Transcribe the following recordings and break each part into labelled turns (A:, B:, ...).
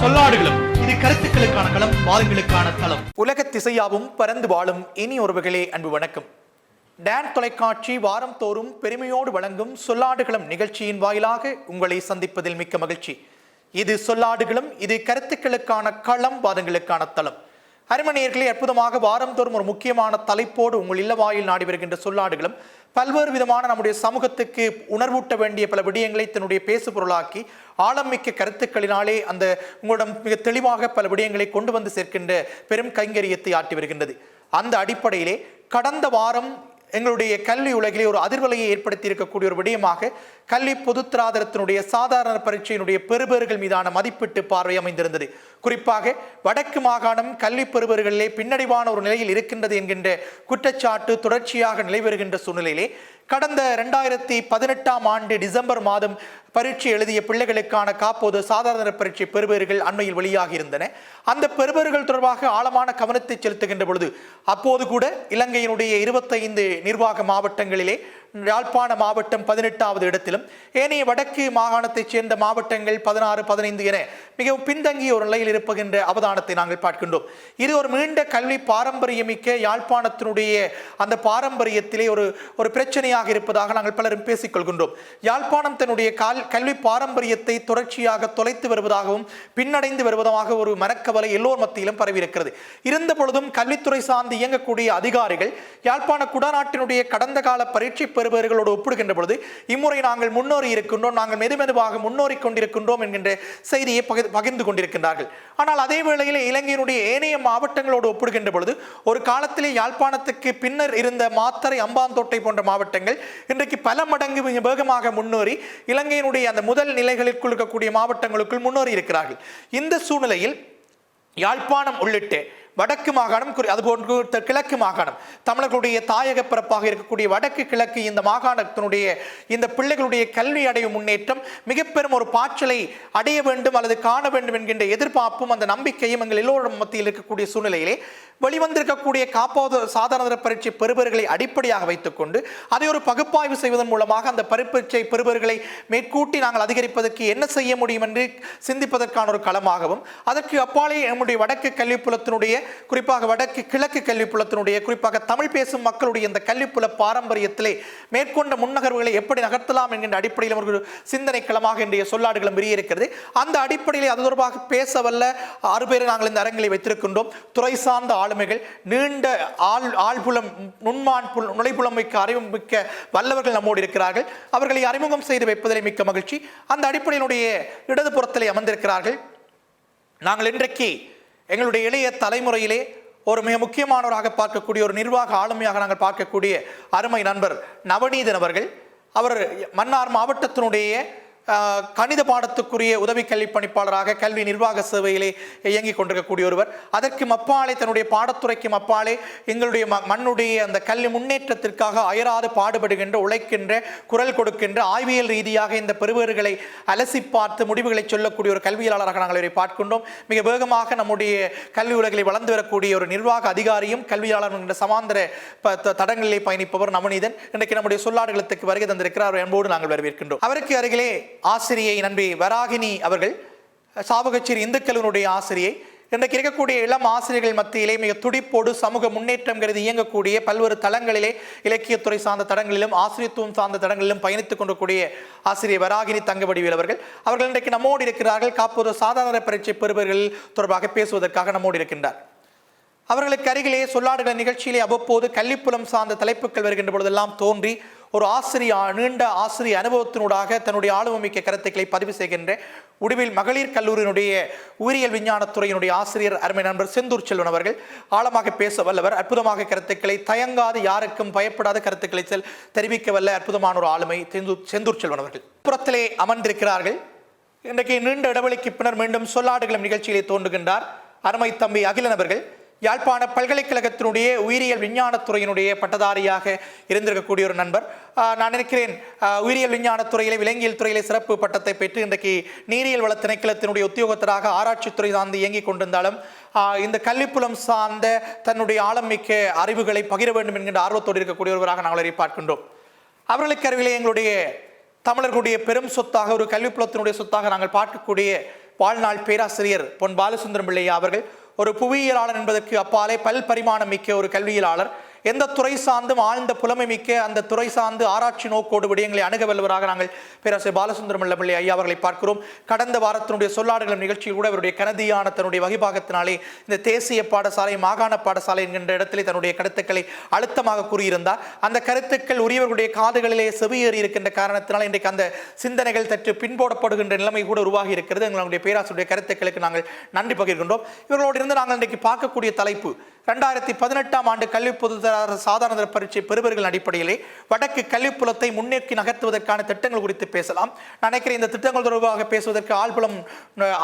A: சொல்லாடுகளும் இது கருத்துக்களுக்கான களம், வாதங்களுக்கான தளம்.
B: உலக திசையாவும் பறந்து வாழும் இனி ஒருவர்களே அன்பு வணக்கம். டான் தொலைக்காட்சி வாரம் தோறும் பெருமையோடு வழங்கும் சொல்லாடுகளம் நிகழ்ச்சியின் வாயிலாக உங்களை சந்திப்பதில் மிக்க மகிழ்ச்சி. இது சொல்லாடுகளும் இது கருத்துக்களுக்கான களம், வாதங்களுக்கான தளம். அருமணியர்களே, அற்புதமாக வாரந்தோறும் ஒரு முக்கியமான தலைப்போடு உங்கள் இல்லவாயில் நாடி வருகின்ற சொல்லாடுகளும் பல்வேறு விதமான நம்முடைய சமூகத்துக்கு உணர்வூட்ட வேண்டிய பல விடயங்களை தன்னுடைய பேசு பொருளாக்கி ஆழமிக்க கருத்துக்களினாலே அந்த உங்களிடம் மிக தெளிவாக பல விடயங்களை கொண்டு வந்து சேர்க்கின்ற பெரும் கைங்கரியத்தை ஆற்றி வருகின்றது. அந்த அடிப்படையிலே கடந்த வாரம் எங்களுடைய கல்வி உலகிலே ஒரு அதிர்வலையை ஏற்படுத்தி இருக்கக்கூடிய ஒரு விடயமாக கல்வி பொதுத்தராதரத்தினுடைய சாதாரண பரீட்சையினுடைய பெறுபேறுகள் மீதான மதிப்பீட்டு பார்வை அமைந்திருந்தது. குறிப்பாக வடக்கு மாகாணம் கல்வி பெறுபேறுகளிலே பின்னடைவான ஒரு நிலையில் இருக்கின்றது என்கின்ற குற்றச்சாட்டு தொடர்ச்சியாக நிலைவருகின்ற சூழ்நிலையிலே கடந்த 2018 ஆண்டு டிசம்பர் மாதம் பரீட்சை எழுதிய பிள்ளைகளுக்கான காப்போது சாதாரண பரீட்சை பெறுபேறுகள் அண்மையில் வெளியாகி இருந்தன. அந்த பெறுபேறுகள் தொடர்பாக ஆழமான கவனத்தை செலுத்துகின்ற பொழுது அப்போது கூட இலங்கையினுடைய 25 நிர்வாக மாவட்டங்களிலே யாழ்ப்பாண மாவட்டம் 18வது இடத்திலும் ஏனைய வடக்கு மாகாணத்தைச் சேர்ந்த மாவட்டங்கள் 16, 15 என மிகவும் பின்தங்கிய ஒரு நிலையில் இருப்புகின்ற அவதானத்தை நாங்கள் பார்க்கின்றோம். இது ஒரு நீண்ட கல்வி பாரம்பரியமிக்க யாழ்ப்பாணத்தினுடைய அந்த பாரம்பரியத்திலே ஒரு பிரச்சனையாக இருப்பதாக நாங்கள் பலரும் பேசிக்கொள்கின்றோம். யாழ்ப்பாணம் தன்னுடைய கல்வி பாரம்பரியத்தை தொடர்ச்சியாக தொலைத்து வருவதாகவும் பின்னடைந்து வருவதாக ஒரு மனக்கவலை எல்லோர் மத்தியிலும் பரவியிருக்கிறது. இருந்த பொழுதும் கல்வித்துறை சார்ந்து இயங்கக்கூடிய அதிகாரிகள் யாழ்ப்பாண குடாநாட்டினுடைய கடந்த கால பரீட்சை பெறுபேறுகளோடு ஒப்பிடுகின்ற பொழுது இம்முறை நாங்கள் முன்னோறி இருக்கின்றோம், நாங்கள் மெதுமெதுவாக முன்னோறி கொண்டிருக்கின்றோம் என்கின்ற செய்தியை பகிர்ந்து கொண்டிருக்கின்றார்கள். ஆனால் அதே வேளையில் இலங்கையினுடைய ஏனைய மாவட்டங்களோடு ஒப்பிடுகின்ற பொழுது ஒரு காலத்திலே யாழ்ப்பாணத்துக்கு பின்னர் இருந்த மாத்தறை, அம்பாந்தோட்டை போன்ற மாவட்டங்கள் இன்றைக்கு பல மடங்கு வேகமாக முன்னோறி இலங்கையினுடைய அந்த முதல் நிலைகளுக்குள் இருக்கக்கூடிய மாவட்டங்களுக்குள் முன்னோறி இருக்கிறார்கள். இந்த சூழ்நிலையில் யாழ்ப்பாணம் உள்ளிட்ட வடக்கு மாகாணம், அதுபோன்று கிழக்கு மாகாணம், தமிழர்களுடைய தாயக பிறப்பாக இருக்கக்கூடிய வடக்கு கிழக்கு இந்த மாகாணத்தினுடைய இந்த பிள்ளைகளுடைய கல்வி அடையும் முன்னேற்றம் மிக பெரும் ஒரு பாய்ச்சலை அடைய வேண்டும் அல்லது காண வேண்டும் என்கின்ற எதிர்பார்ப்பும் அந்த நம்பிக்கையும் எங்கள் எல்லோரும் மத்தியில் இருக்கக்கூடிய சூழ்நிலையிலே வெளிவந்திருக்கக்கூடிய காப்போது சாதாரண பரீட்சை பெறுபேறுகளை அடிப்படையாக வைத்துக் கொண்டு அதை ஒரு பகுப்பாய்வு செய்வதன் மூலமாக அந்த பரீட்சை பெறுபேறுகளை மேற்கூட்டி நாங்கள் அதிகரிப்பதற்கு என்ன செய்ய முடியும் என்று சிந்திப்பதற்கான ஒரு களமாகவும், அதற்கு அப்பாலே நம்முடைய வடக்கு கல்விப்புலத்தினுடைய, குறிப்பாக வடக்கு கிழக்கு கல்விப்புலத்தினுடைய, குறிப்பாக தமிழ் பேசும் மக்களுடைய இந்த கல்விப்புல பாரம்பரியத்திலே மேற்கொண்ட முன்னகர்வுகளை எப்படி நகர்த்தலாம் என்கின்ற அடிப்படையில் ஒரு சிந்தனை களமாக இன்றைய சொல்லாடுகளும் வெளியே இருக்கிறது. அந்த அடிப்படையில் அது தொடர்பாக பேசவல்ல 6 பேரை நாங்கள் இந்த அரங்கிலே வைத்திருக்கின்றோம். துறை சார்ந்த ஆளுமைகள், நீண்ட ஆழ்புலம், நுழைப்புலம் மிக்க அறிவுமிக்க வல்லவர்கள் நம்மோடு இருக்கிறார்கள். அவர்களை அறிமுகம் செய்து வைப்பதிலே மிக்க மகிழ்ச்சி. அந்த அடிப்படையினுடைய இடது புறத்திலே அமர்ந்திருக்கிறார்கள். நாங்கள் இன்றைக்கு எங்களுடைய இளைய தலைமுறையிலே ஒரு மிக முக்கியமானவராக பார்க்கக்கூடிய ஒரு நிர்வாக ஆளுமையாக நாங்கள் பார்க்கக்கூடிய அருமை நண்பர் நவநீதன் அவர்கள். அவர் மன்னார் மாவட்டத்தினுடைய கணித பாடத்துக்குரிய உதவி கல்வி பணிப்பாளராக கல்வி நிர்வாக சேவையிலே இயங்கிக் கொண்டிருக்கக்கூடிய ஒருவர். அதற்கு அப்பாலே தன்னுடைய பாடத்துறைக்கு அப்பாலே எங்களுடைய மண்ணுடைய அந்த கல்வி முன்னேற்றத்திற்காக அயராது பாடுபடுகின்ற, உழைக்கின்ற, குரல் கொடுக்கின்ற, ஆய்வியல் ரீதியாக இந்த பெறுபேறுகளை அலசி பார்த்து முடிவுகளை சொல்லக்கூடிய ஒரு கல்வியாளராக நாங்கள் இவரை பார்க்கின்றோம். மிக வேகமாக நம்முடைய கல்வி உலகிலே வளர்ந்து வரக்கூடிய ஒரு நிர்வாக அதிகாரியும் கல்வியாளர் என்ற சமாந்தர தடங்களிலே பயணிப்பவர் நவநீதன் இன்றைக்கு நம்முடைய சொல்லாடுகளத்துக்கு வருகை தந்திருக்கிறார். அவர் என்போடு நாங்கள் வரவேற்கின்றோம். அவருக்கு அருகிலே ஆசிரியை நண்பி வராகினி அவர்கள், சாவகச்சேரி இந்துக்களினுடைய ஆசிரியை. இன்றைக்கு இருக்கக்கூடிய இளம் ஆசிரியர்கள் மத்தியிலே மிக துடிப்போடு சமூக முன்னேற்றம் கருதி இயங்கக்கூடிய பல்வேறு தளங்களிலே, இலக்கியத்துறை சார்ந்த தடங்களிலும் ஆசிரியத்துவம் சார்ந்த தடங்களிலும் பயணித்துக் கொண்டிருக்கூடிய ஆசிரியர் வராகினி தங்கவடிவேல் அவர்கள் இன்றைக்கு நம்மோடு இருக்கிறார்கள். காப்போது சாதாரண பரீட்சை பெறுபேறுகள் தொடர்பாக பேசுவதற்காக நம்மோடு இருக்கின்றார். அவர்களுக்கு அருகிலே சொல்லாடுகள் நிகழ்ச்சியிலே அவ்வப்போது கல்விப்புலம் சார்ந்த தலைப்புகள் வருகின்ற பொழுதெல்லாம் தோன்றி ஒரு நீண்ட ஆசிரிய அனுபவத்தினூடாக தன்னுடைய ஆளுமைமிக்க கருத்துக்களை பதிவு செய்கின்ற உடுவில் மகளிர் கல்லூரியினுடைய உயிரியல் விஞ்ஞானத்துறையினுடைய ஆசிரியர் அருமை நண்பர் செந்தூர் செல்வன் அவர்கள் ஆழமாக பேச வல்லவர். அற்புதமாக கருத்துக்களை தயங்காது, யாருக்கும் பயப்படாத கருத்துக்களை தெரிவிக்க வல்ல அற்புதமான ஒரு ஆளுமை செந்தூர் செல்வன் அவர்கள் புறத்திலே அமர்ந்திருக்கிறார்கள். இன்றைக்கு நீண்ட இடைவெளிக்கு பின்னர் மீண்டும் சொல்லாடுகளும் நிகழ்ச்சியிலே தோன்றுகின்றார் அருமை தம்பி அகிலன் அவர்கள். யாழ்ப்பாண பல்கலைக்கழகத்தினுடைய உயிரியல் விஞ்ஞானத்துறையினுடைய பட்டதாரியாக இருந்திருக்கக்கூடிய ஒரு நண்பர். நான் நினைக்கிறேன் உயிரியல் விஞ்ஞானத்துறையிலே, விலங்கியல் துறையிலே சிறப்பு பட்டத்தை பெற்று இன்றைக்கு நீரியல் வள திணைக்களத்தினுடைய உத்தியோகத்தராக ஆராய்ச்சித்துறை சார்ந்து இயங்கிக் கொண்டிருந்தாலும் இந்த கல்விப்புலம் சார்ந்த தன்னுடைய ஆழமிக்க அறிவுகளை பகிர வேண்டும் என்கின்ற ஆர்வத்தோடு இருக்கக்கூடிய ஒருவராக நாங்கள் பார்க்கின்றோம். அவர்களுக்கு அருகிலே எங்களுடைய தமிழர்களுடைய பெரும் சொத்தாக, ஒரு கல்விப்புலத்தினுடைய சொத்தாக நாங்கள் பார்க்கக்கூடிய வாழ்நாள் பேராசிரியர் பொன் பாலசுந்தரம் பிள்ளையா அவர்கள் ஒரு புவியியலாளர் என்பதற்கு அப்பாலே பல்பரிமாணம் மிக்க ஒரு கல்வியலாளர். எந்த துறை சார்ந்தும் ஆழ்ந்த புலமை மிக்க அந்த துறை சார்ந்து ஆராய்ச்சி நோக்கோடு விடயங்களை அணுக வல்லுவராக நாங்கள் பேராசிரியர் பாலசுந்தரம் பிள்ளை ஐயா அவர்களை பார்க்கிறோம். கடந்த வாரத்தினுடைய சொல்லாடுகளும் நிகழ்ச்சியில் கூட அவருடைய கனதியான தன்னுடைய வகிபாகத்தினாலே இந்த தேசிய பாடசாலை மாகாண பாடசாலை என்கின்ற இடத்திலே தன்னுடைய கருத்துக்களை அழுத்தமாக கூறியிருந்தார். அந்த கருத்துக்கள் உரியவர்களுடைய காதுகளிலே செவியேறி இருக்கின்ற காரணத்தினால் இன்றைக்கு அந்த சிந்தனைகள் சற்று பின்போடப்படுகின்ற நிலைமை கூட உருவாகி இருக்கிறது. எங்களுடைய பேராசிரியருடைய கருத்துக்களுக்கு நாங்கள் நன்றி பகிர்கின்றோம். இவர்களோடு இருந்து நாங்கள் இன்றைக்கு பார்க்கக்கூடிய தலைப்பு 2018ஆம் ஆண்டு கல்வி பொதுத்தர சாதாரண பரீட்சை பெறுபவர்கள் அடிப்படையிலே வடக்கு கல்விப்புலத்தை முன்னேற்றி நகர்த்துவதற்கான திட்டங்கள் குறித்து பேசலாம். நான் நினைக்கிறேன் இந்த திட்டங்கள் தொடர்பாக பேசுவதற்கு ஆழ்புலம்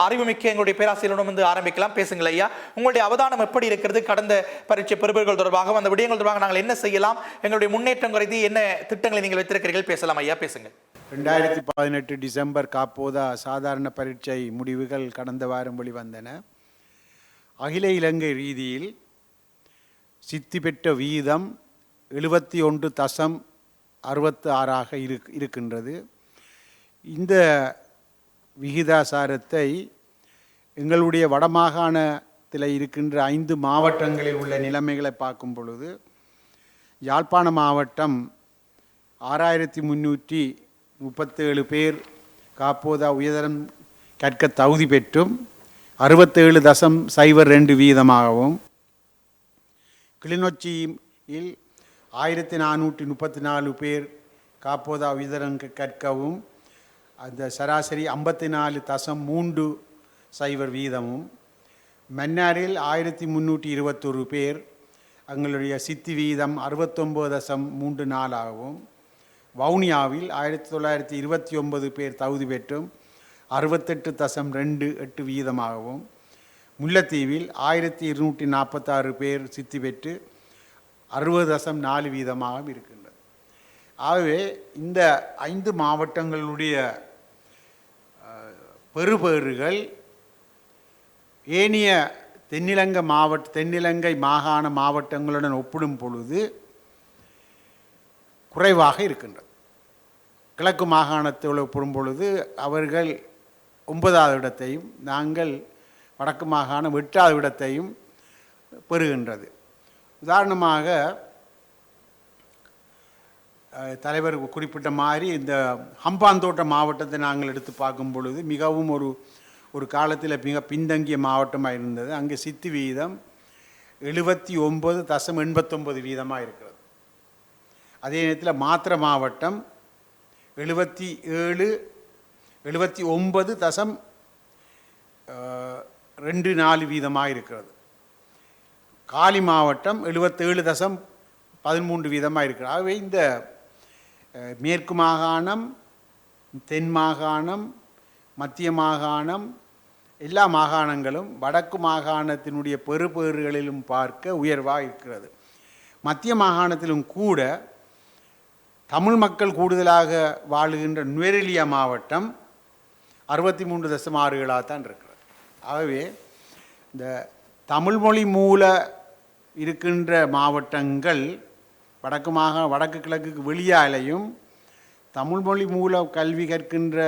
B: அறிவுமிக்க எங்களுடைய பேராசிரியரிடம் வந்து ஆரம்பிக்கலாம். பேசுங்கள் ஐயா, உங்களுடைய அவதானம் எப்படி இருக்கிறது? கடந்த பரீட்சை பெறுபவர்கள் தொடர்பாக அந்த விடயங்கள் தொடர்பாக நாங்கள் என்ன செய்யலாம், எங்களுடைய முன்னேற்றம் குறித்து என்ன திட்டங்களை நீங்கள் வைத்திருக்கிறீர்கள்? பேசலாம் ஐயா, பேசுங்க.
C: 2018 டிசம்பர் காப்போதா சாதாரண பரீட்சை முடிவுகள் கடந்த வாரம் வெளிவந்தன. அகில இலங்கை ரீதியில் சித்தி பெற்ற வீதம் 71.66 இருக்கின்றது. இந்த விகிதாசாரத்தை எங்களுடைய வடமாகாணத்தில் இருக்கின்ற 5 மாவட்டங்களில் உள்ள நிலைமைகளை பார்க்கும் பொழுது யாழ்ப்பாண மாவட்டம் 6337 பேர் காப்போதா உயர்தரம் கற்க தகுதி பெற்றும் 67.02 வீதமாகவும், கிளிநொச்சியில் 1434 பேர் காப்போதா உயர்தரம் கற்கவும் அந்த சராசரி 54.30 வீதமும், மன்னாரில் 1321 பேர் எங்களுடைய சித்தி வீதம் 69.34 ஆகவும், வவுனியாவில் 1929 பேர் தகுதி பெற்றும் 68.28 வீதமாகவும், முல்லைத்தீவில் 1246 பேர் சித்தி பெற்று 60.4 வீதமாகவும் இருக்கின்றது. ஆகவே இந்த 5 மாவட்டங்களுடைய பெறுபேறுகள் ஏனைய தென்னிலங்கை மாகாண மாவட்டங்களுடன் ஒப்பிடும் பொழுது குறைவாக இருக்கின்றது. கிழக்கு மாகாணத்தில் ஒப்பிடும் பொழுது அவர்கள் 9வது இடத்தையும் நாங்கள் வடக்கு மாகாணம் 8வது இடத்தையும் பெறுகின்றது. உதாரணமாக தலைவர் குறிப்பிட்ட மாதிரி இந்த ஹம்பாந்தோட்ட மாவட்டத்தை நாங்கள் எடுத்து பார்க்கும் பொழுது மிகவும் ஒரு காலத்தில் மிக பின்தங்கிய மாவட்டமாக இருந்தது. அங்கே சித்தி வீதம் 79.89 வீதமாக இருக்கிறது. அதே நேரத்தில் மாத்திர மாவட்டம் 79.24 வீதமாக இருக்கிறது. காலி மாவட்டம் 77.13 வீதமாக இருக்கிறது. ஆகவே இந்த மேற்கு மாகாணம், தென் மாகாணம், மத்திய மாகாணம் எல்லா மாகாணங்களும் வடக்கு மாகாணத்தினுடைய பெறுபேறுகளிலும் பார்க்க உயர்வாக இருக்கிறது. மத்திய மாகாணத்திலும் கூட தமிழ் மக்கள் கூடுதலாக வாழுகின்ற நுவரெலியா மாவட்டம் 63.67 தான் இருக்கிறது. ஆகவே இந்த தமிழ்மொழி மூல இருக்கின்ற மாவட்டங்கள் வடக்கு கிழக்குக்கு வெளியாலையும் தமிழ்மொழி மூல கல்வி கற்கின்ற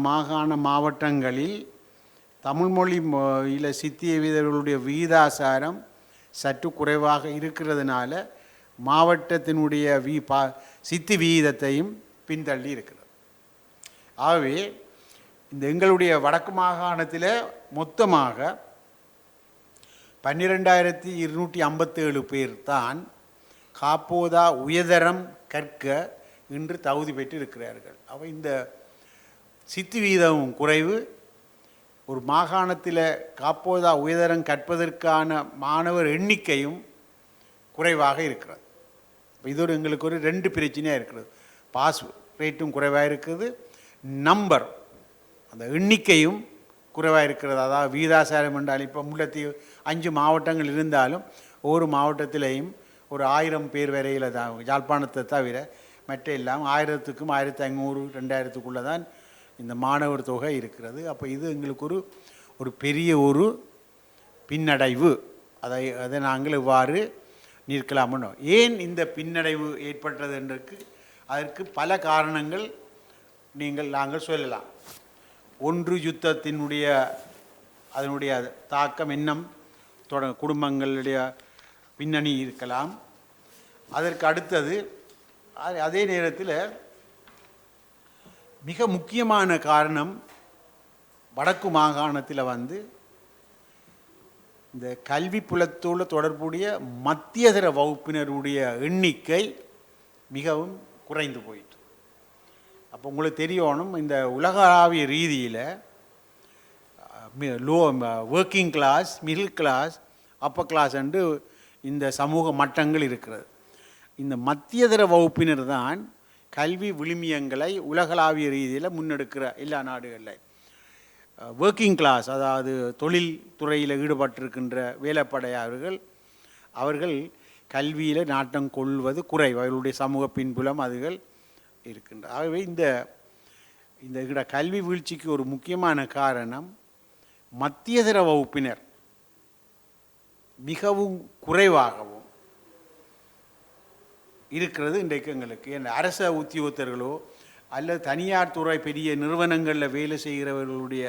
C: மாகாண மாவட்டங்களில் தமிழ்மொழியில் சித்திய வீதர்களுடைய விகிதாசாரம் சற்று குறைவாக இருக்கிறதுனால மாவட்டத்தினுடைய சித்தி விகிதத்தையும் பின்தள்ளி இருக்கிறது. ஆகவே இந்த எங்களுடைய வடக்கு மாகாணத்தில் மொத்தமாக 12257 பேர் தான் காப்போதா உயர்தரம் கற்க இன்று தகுதி பெற்று இருக்கிறார்கள். அவை இந்த சித்தி வீதமும் குறைவு, ஒரு மாகாணத்தில் காப்போதா உயர்தரம் கற்பதற்கான மாணவர் எண்ணிக்கையும் குறைவாக இருக்கிறது. இது எங்களுக்கு ஒரு 2 பிரச்சனையாக இருக்கிறது. பாஸ் ரேட்டும் குறைவாக இருக்குது, நம்பர் அந்த எண்ணிக்கையும் குறைவாக இருக்கிறது. அதாவது வீதாசாரம் என்றால் இப்போ முல்லைத்தீவு 5 மாவட்டங்கள் இருந்தாலும் ஒவ்வொரு மாவட்டத்திலையும் ஒரு 1000 பேர் வரையில் தான், யாழ்ப்பாணத்தை தவிர மற்ற எல்லாம் 1000க்கும் 1500 2000க்குள்ளே தான் இந்த மாணவர் தொகை இருக்கிறது. அப்போ இது எங்களுக்கு ஒரு பெரிய ஒரு பின்னடைவு. அதை நாங்கள் இவ்வாறு நிற்கலாமோ. ஏன் இந்த பின்னடைவு ஏற்பட்டது என்றதுக்கு அதற்கு பல காரணங்கள் நாங்கள் சொல்லலாம். ஒன்று யுத்தத்தினுடைய அதனுடைய தாக்கம் இன்னும் குடும்பங்களுடைய பின்னணி இருக்கலாம். அதற்கு அடுத்தது அதே நேரத்தில் மிக முக்கியமான காரணம் வடக்கு மாகாணத்தில் இந்த கல்வி புலத்தோடு தொடர்புடைய மத்தியதர வகுப்பினருடைய எண்ணிக்கை மிகவும் குறைந்து போயிட்டு. அப்போ உங்களுக்கு தெரியணும், இந்த உலகளாவிய ரீதியில் working class, middle class, upper class என்று இந்த சமூக மட்டங்கள் இருக்கிறது. இந்த மத்தியதர வகுப்பினர் தான் கல்வி விழுமியங்களை உலகளாவிய ரீதியில் முன்னெடுக்கிற எல்லா நாடுகளில். ஒர்க்கிங் கிளாஸ், அதாவது தொழில் துறையில் ஈடுபட்டிருக்கின்ற அவர்கள் கல்வியில் நாட்டம் கொள்வது குறைவு. அவர்களுடைய சமூக பின்புலம் அதுகள் இருக்கின்ற. ஆகவே இந்த கல்வி வீழ்ச்சிக்கு ஒரு முக்கியமான காரணம் மத்தியதர வகுப்பினர் மிகவும் குறைவாகவும் இருக்கிறது. இன்றைக்கு எங்களுக்கு அரச உத்தியோகத்தர்களோ அல்லது தனியார் துறை பெரிய நிறுவனங்களில் வேலை செய்கிறவர்களுடைய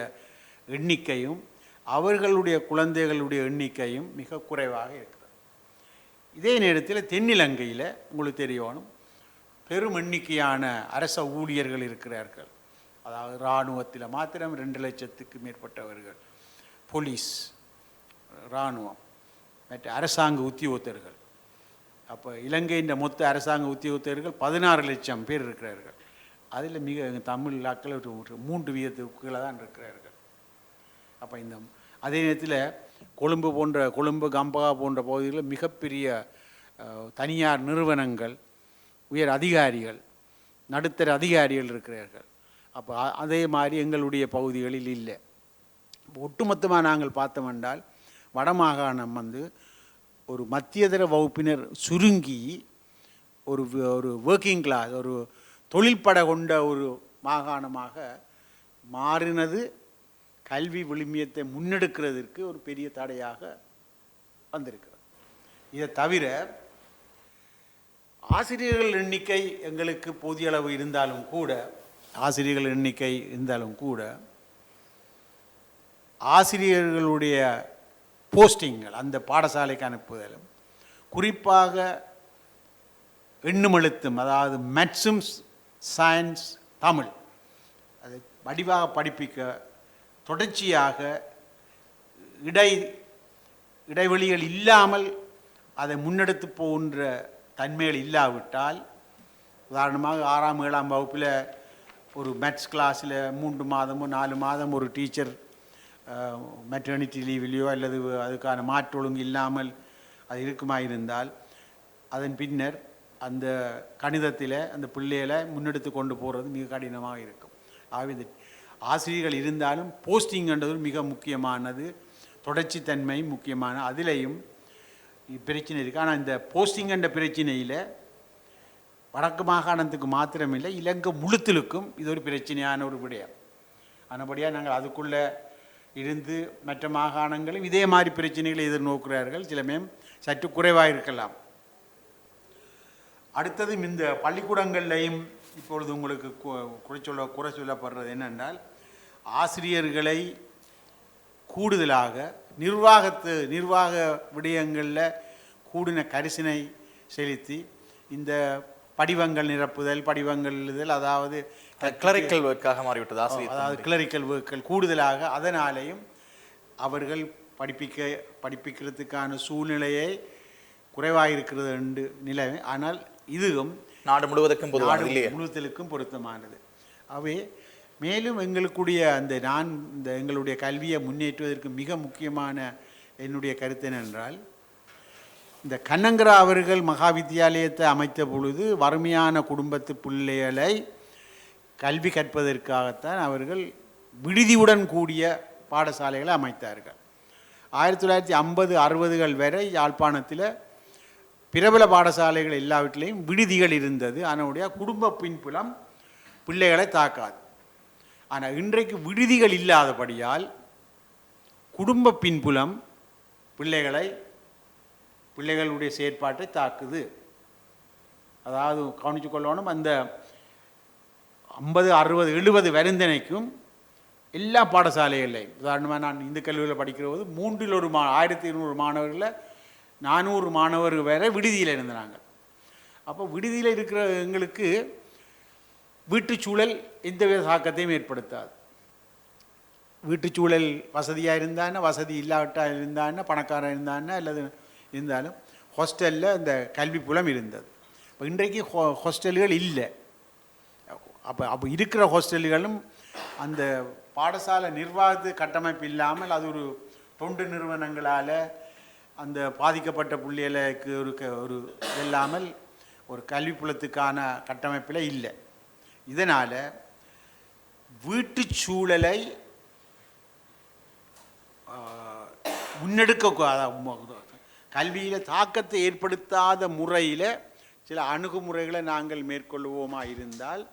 C: எண்ணிக்கையும் அவர்களுடைய குழந்தைகளுடைய எண்ணிக்கையும் மிக குறைவாக இருக்கிறது. இதே நேரத்தில் தென்னிலங்கையில் உங்களுக்கு தெரியணும், பெரும் எண்ணிக்கையான அரச ஊழியர்கள் இருக்கிறார்கள். அதாவது இராணுவத்தில் மாத்திரம் 2 லட்சத்துக்கு மேற்பட்டவர்கள், போலீஸ், இராணுவம், மற்ற அரசாங்க உத்தியோகத்தர்கள். அப்போ இலங்கையின் மொத்த அரசாங்க உத்தியோகத்தர்கள் 16 லட்சம் பேர் இருக்கிறார்கள். அதில் தமிழ் ஆக்கள் 3% தான் இருக்கிறார்கள். அப்போ அதே நேரத்தில் கொழும்பு கம்பகா போன்ற பகுதிகளில் மிகப்பெரிய தனியார் நிறுவனங்கள், உயர் அதிகாரிகள், நடுத்தர அதிகாரிகள் இருக்கிறார்கள். அப்போ அதே மாதிரி எங்களுடைய பகுதிகளில் இல்லை. ஒட்டுமொத்தமாக நாங்கள் பார்த்தோமென்றால் வடமாகாணம் ஒரு மத்தியதர வகுப்பினர் சுருங்கி ஒரு ஒர்க்கிங் கிளாஸ், ஒரு தொழில்பட கொண்ட ஒரு மாகாணமாக மாறினது கல்வி விழுமியத்தை முன்னெடுக்கிறதுக்கு ஒரு பெரிய தடையாக வந்திருக்கிறது. இதை தவிர ஆசிரியர்கள் எண்ணிக்கை எங்களுக்கு போதிய அளவு இருந்தாலும் கூட ஆசிரியர்களுடைய போஸ்டிங்கள், அந்த பாடசாலைக்கு அனுப்புதலும், குறிப்பாக எண்ணும் எழுத்தும், அதாவது மேத்ஸும் சயின்ஸ் தமிழ் அதை வடிவாக படிப்பிக்க தொடர்ச்சியாக இடைவெளிகள் இல்லாமல் அதை முன்னெடுத்து போகின்ற தன்மைகள் இல்லாவிட்டால், உதாரணமாக 6ஆம் 7ஆம் வகுப்பில் ஒரு மேத்ஸ் கிளாஸில் 3 மாதமோ 4 மாதம் ஒரு டீச்சர் மெட்டர்னிட்டி லீவிலையோ அல்லது அதுக்கான மாற்று ஒழுங்கு இல்லாமல் அது இருக்குமாயிருந்தால் அதன் பின்னர் அந்த கணிதத்தில் அந்த பிள்ளைகளை முன்னெடுத்து கொண்டு போகிறது மிக கடினமாக இருக்கும். ஆகவே இந்த ஆசிரியர்கள் இருந்தாலும் போஸ்டிங்ன்றது மிக முக்கியமானது, தொடர்ச்சித்தன்மை முக்கியமான, அதிலையும் பிரச்சனை இருக்குது. ஆனால் இந்த போஸ்டிங்கன்ற பிரச்சனையில் வடக்கு மாகாணத்துக்கு மாத்திரமில்லை, இலங்கை முழுத்திலுக்கும் இது ஒரு பிரச்சனையான ஒரு விடயம். ஆனபடியாக நாங்கள் அதுக்குள்ளே இருந்து மற்ற மாகாணங்களும் இதே மாதிரி பிரச்சனைகளை எதிர்நோக்கிறார்கள். சிலமேம் சற்று குறைவாக இருக்கலாம். அடுத்தது இந்த பள்ளிக்கூடங்கள்லையும் இப்பொழுது உங்களுக்கு குறை சொல்லப்படுறது என்னென்றால், ஆசிரியர்களை கூடுதலாக நிர்வாக விடயங்களில் கூடின கரிசனை செலுத்தி இந்த படிவங்கள் நிரப்புதல், படிவங்கள் எழுதல், அதாவது
B: கிளரிக்கல் ஒர்க்காக மாறிவிட்டது ஆசிரியர்,
C: அதாவது கிளரிக்கல் ஒர்க்குகள் கூடுதலாக, அதனாலேயும் அவர்கள் படிப்பிக்கிறதுக்கான சூழ்நிலையை குறைவாக இருக்கிறது என்று நிலை. ஆனால் இதுவும்
B: நாடு முழுவதற்கும்
C: பொருத்தமானது. அவை மேலும் எங்களுடைய எங்களுடைய கல்வியை முன்னேற்றுவதற்கு மிக முக்கியமான என்னுடைய கருத்து என்னென்றால், இந்த கண்ணங்கரா அவர்கள் மகா வித்தியாலயத்தை அமைத்த பொழுது வறுமையான குடும்பத்து பிள்ளைகளை கல்வி கற்பதற்காகத்தான் அவர்கள் விடுதியுடன் கூடிய பாடசாலைகளை அமைத்தார்கள். 1950-60கள் வரை யாழ்ப்பாணத்தில் பிரபல பாடசாலைகள் எல்லாவற்றிலையும் விடுதிகள் இருந்தது. அதனுடைய குடும்ப பின்புலம் பிள்ளைகளை தாக்காது. ஆனால் இன்றைக்கு விடுதிகள் இல்லாதபடியால் குடும்ப பின்புலம் பிள்ளைகளுடைய செயற்பாட்டை தாக்குது. அதாவது கவனித்து கொள்ளணும், அந்த 50, 60, 70 வருந்தனைக்கும் எல்லா பாடசாலைகள்லையும் உதாரணமாக நான் இந்து கல்லூரியில் படிக்கிற போது 1200 மாணவர்களில் 400 மாணவர்கள் வேற விடுதியில் இருந்தாங்க. அப்போ விடுதியில் இருக்கிற எங்களுக்கு வீட்டுச்சூழல் எந்தவித தாக்கத்தையும் ஏற்படுத்தாது. வீட்டுச்சூழல் வசதியாக இருந்தான்னா, வசதி இல்லாவிட்டா இருந்தான்னா, பணக்காரன் இருந்தான்னா, அல்லது இருந்தாலும் ஹாஸ்டலில் இந்த கல்வி புலம் இருந்தது. இப்போ இன்றைக்கு ஹாஸ்டல்கள் இல்லை. அப்போ இருக்கிற ஹாஸ்டல்களும் அந்த பாடசாலை நிர்வாகத்து கட்டமைப்பு இல்லாமல் அது ஒரு தொண்டு நிறுவனங்களால் அந்த பாதிக்கப்பட்ட புள்ளிகளுக்கு ஒரு இல்லாமல் ஒரு கல்வி புலத்துக்கான கட்டமைப்பில் இல்லை. இதனால் வீட்டு சூழலை முன்னெடுக்க கல்வியில் தாக்கத்தை ஏற்படுத்தாத முறையில் சில அணுகுமுறைகளை நாங்கள் மேற்கொள்வோமா இருந்தால்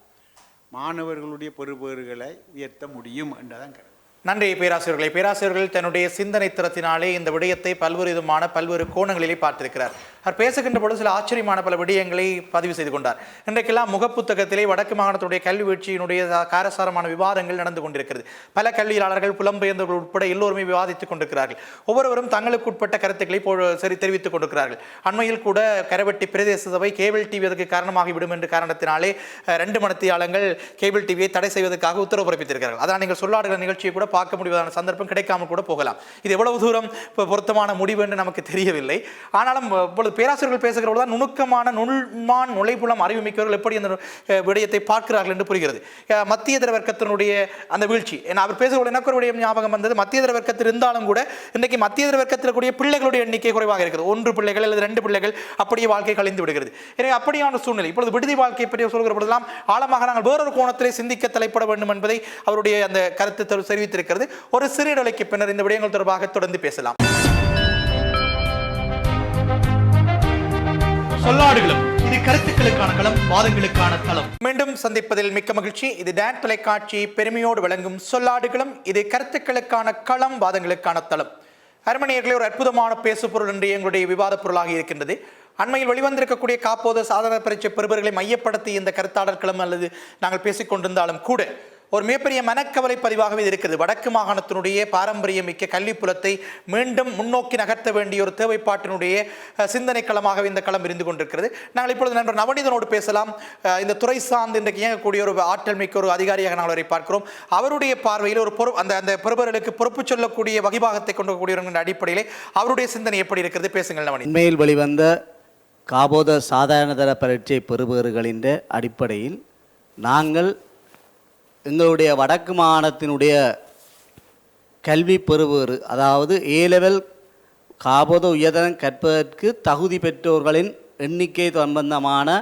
C: மாணவர்களுடைய பெறுபேறுகளை உயர்த்த முடியும் என்றதான் கருத்து.
B: நன்றி பேராசிரியர்களை. பேராசிரியர்கள் தன்னுடைய சிந்தனை திறத்தினாலே இந்த விடயத்தை பல்வேறு கோணங்களிலே பார்த்திருக்கிறார். அவர் பேசுகின்ற பொழுது சில ஆச்சரியமான பல விடயங்களை பதிவு செய்து கொண்டார். இன்றைக்கெல்லாம் முகப்புத்தகத்திலே வடக்கு மாகாணத்துடைய கல்வி வீழ்ச்சியினுடைய காரசாரமான விவாதங்கள் நடந்து கொண்டிருக்கிறது. பல கல்வியாளர்கள், புலம்பெயர்ந்தவர்கள் உட்பட எல்லோருமே விவாதித்துக் கொண்டிருக்கிறார்கள். ஒவ்வொருவரும் தங்களுக்கு உட்பட்ட கருத்துக்களை தெரிவித்துக் கொண்டிருக்கிறார்கள். அண்மையில் கூட கரவெட்டி பிரதேச சபை கேபிள் டிவி அதற்கு காரணமாகிவிடும் என்ற காரணத்தினாலே 2 மணித்தியாலங்கள் கேபிள் டிவியை தடை செய்வதற்காக உத்தரவு பிறப்பித்திருக்கிறார்கள். அதனால் நீங்கள் சொல்லாடுகிற நிகழ்ச்சியை கூட பார்க்க முடிவதான சந்தர்ப்பம் கிடைக்காமல் கூட போகலாம். இது எவ்வளவு தூரம் பொருத்தமான முடிவு என்று நமக்கு தெரியவில்லை. ஆனாலும் பேராசிரியர்கள் பேசுகிறவர்கள் தான் நுணுக்கமான நுழைப்புலம் அறிவுமிக்கவர்கள் எப்படி அந்த விடயத்தை பார்க்கிறார்கள் என்று புரிகிறது. மத்தியதர வர்க்கத்தினுடைய அந்த வீழ்ச்சி, அவர் பேசுகிற எனக்கு ஒரு விடயம் ஞாபகம் வந்தது. மத்தியதர வர்க்கத்தில் இருந்தாலும் கூட இன்றைக்கு மத்தியதர வர்க்கத்தில் கூடிய பிள்ளைகளுடைய எண்ணிக்கை குறைவாக இருக்கிறது. 1 பிள்ளைகள் அல்லது 2 பிள்ளைகள் அப்படியே வாழ்க்கை கழிந்து விடுகிறது. எனவே அப்படியான சூழ்நிலை இப்பொழுது விடுதி வாழ்க்கை பற்றி சொல்கிற பொழுதெல்லாம் ஆழமாக நாங்கள் வேறொரு கோணத்திலே சிந்திக்க தலைப்பட வேண்டும் என்பதை அவருடைய அந்த கருத்து தெரிவித்திருக்கிறது. ஒரு சிறிய இடைவெளிக்கு பின்னர் இந்த விடயங்கள் தொடர்பாக தொடர்ந்து பேசலாம்.
A: சொல்லாடுகளும் இது கருத்துக்களுக்கான களம், வாதங்களுக்கான தளம்.
B: மீண்டும் சந்திப்பதில் மிக்க மகிழ்ச்சி. இது டான் தொலைக்காட்சி பெருமையோடு வழங்கும் சொல்லாடுகளும் இது கருத்துக்களுக்கான களம், வாதங்களுக்கான தளம். அருமணியர்களே, ஒரு அற்புதமான பேசு பொருள் என்று எங்களுடைய விவாத பொருளாக இருக்கின்றது. அண்மையில் வெளிவந்திருக்கக்கூடிய காப்போத சாதாரண பரீட்சை பெறுபவர்களை மையப்படுத்தி இந்த கருத்தாடல் களம் அல்லது நாங்கள் பேசிக்கொண்டிருந்தாலும் கூட ஒரு மிகப்பெரிய மனக்கவலை பதிவாகவே இருக்கிறது. வடக்கு மாகாணத்தினுடைய பாரம்பரியம் மிக்க கல்விப்புலத்தை மீண்டும் முன்னோக்கி நகர்த்த வேண்டிய ஒரு தேவைப்பாட்டினுடைய சிந்தனை களமாகவே இந்த களம் இருந்து கொண்டிருக்கிறது. நாங்கள் இப்பொழுது நண்பர் நவநீதனோடு பேசலாம். இந்த துறை சார்ந்து இன்றைக்கு இயங்கக்கூடிய ஒரு ஆற்றல் மிக்க ஒரு அதிகாரியாக நாங்கள் அவரை பார்க்கிறோம். அவருடைய பார்வையில் ஒரு அந்த பெறுபவர்களுக்கு பொறுப்பு சொல்லக்கூடிய வகிபாகத்தை கொண்டிருக்கக்கூடிய அடிப்படையிலே அவருடைய சிந்தனை எப்படி இருக்கிறது? பேசுங்கள் நவநீதன்.
D: உண்மையில் வெளிவந்த காபோத சாதாரணதர பரீட்சை பெறுபவர்களின் அடிப்படையில் நாங்கள் எங்களுடைய வடக்கு மாகாணத்தினுடைய கல்வி பெறுபவர், அதாவது A-லெவல் காபோத உயர்தரம் கற்பதற்கு தகுதி பெற்றோர்களின் எண்ணிக்கை சம்பந்தமான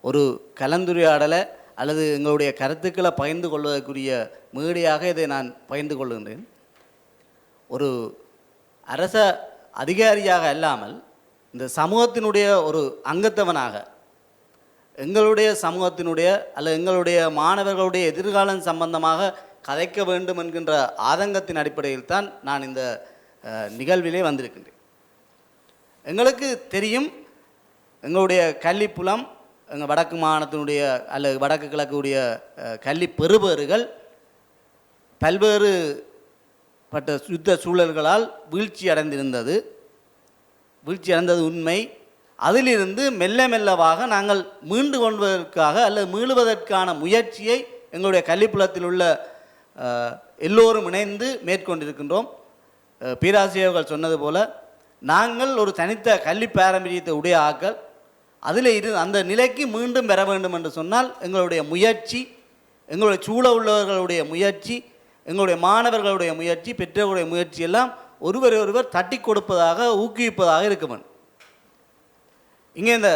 D: ஒரு கலந்துரையாடலை அல்லது எங்களுடைய கருத்துக்களை பகிர்ந்து கொள்வதற்குரிய மேடையாக இதை நான் பகிர்ந்து கொள்கின்றேன். ஒரு அரச அதிகாரியாக அல்லாமல் இந்த சமூகத்தினுடைய ஒரு அங்கத்தவனாக எங்களுடைய சமூகத்தினுடைய அல்லது எங்களுடைய மாணவர்களுடைய எதிர்காலம் சம்பந்தமாக கதைக்க வேண்டும் என்கின்ற ஆதங்கத்தின் அடிப்படையில் தான் நான் இந்த நிகழ்விலே வந்திருக்கின்றேன். எங்களுக்கு தெரியும், எங்களுடைய கல்விப்புலம் எங்கள் வடக்கு மாகாணத்தினுடைய அல்லது வடக்கு கிழக்குடைய கல்வி பெறுபவர்கள் பல்வேறு பட்ட யுத்த சூழல்களால் வீழ்ச்சி அடைந்தது உண்மை. அதிலிருந்து மெல்ல மெல்லவாக நாங்கள் மீண்டு கொள்வதற்காக அல்லது மீளுவதற்கான முயற்சியை எங்களுடைய கல்விப்புலத்தில் உள்ள எல்லோரும் இணைந்து மேற்கொண்டிருக்கின்றோம். பேராசிரியர்கள் சொன்னது போல நாங்கள் ஒரு தனித்த கல்வி பாரம்பரியத்தை உடைய ஆக்கள். அதில் அந்த நிலைக்கு மீண்டும் பெற வேண்டும் என்று சொன்னால் எங்களுடைய முயற்சி, எங்களுடைய சூழ உள்ளவர்களுடைய முயற்சி, எங்களுடைய மாணவர்களுடைய முயற்சி, பெற்றோர்களுடைய முயற்சி எல்லாம் ஒருவர் தட்டி கொடுப்பதாக ஊக்குவிப்பதாக இருக்கும். இங்கே இந்த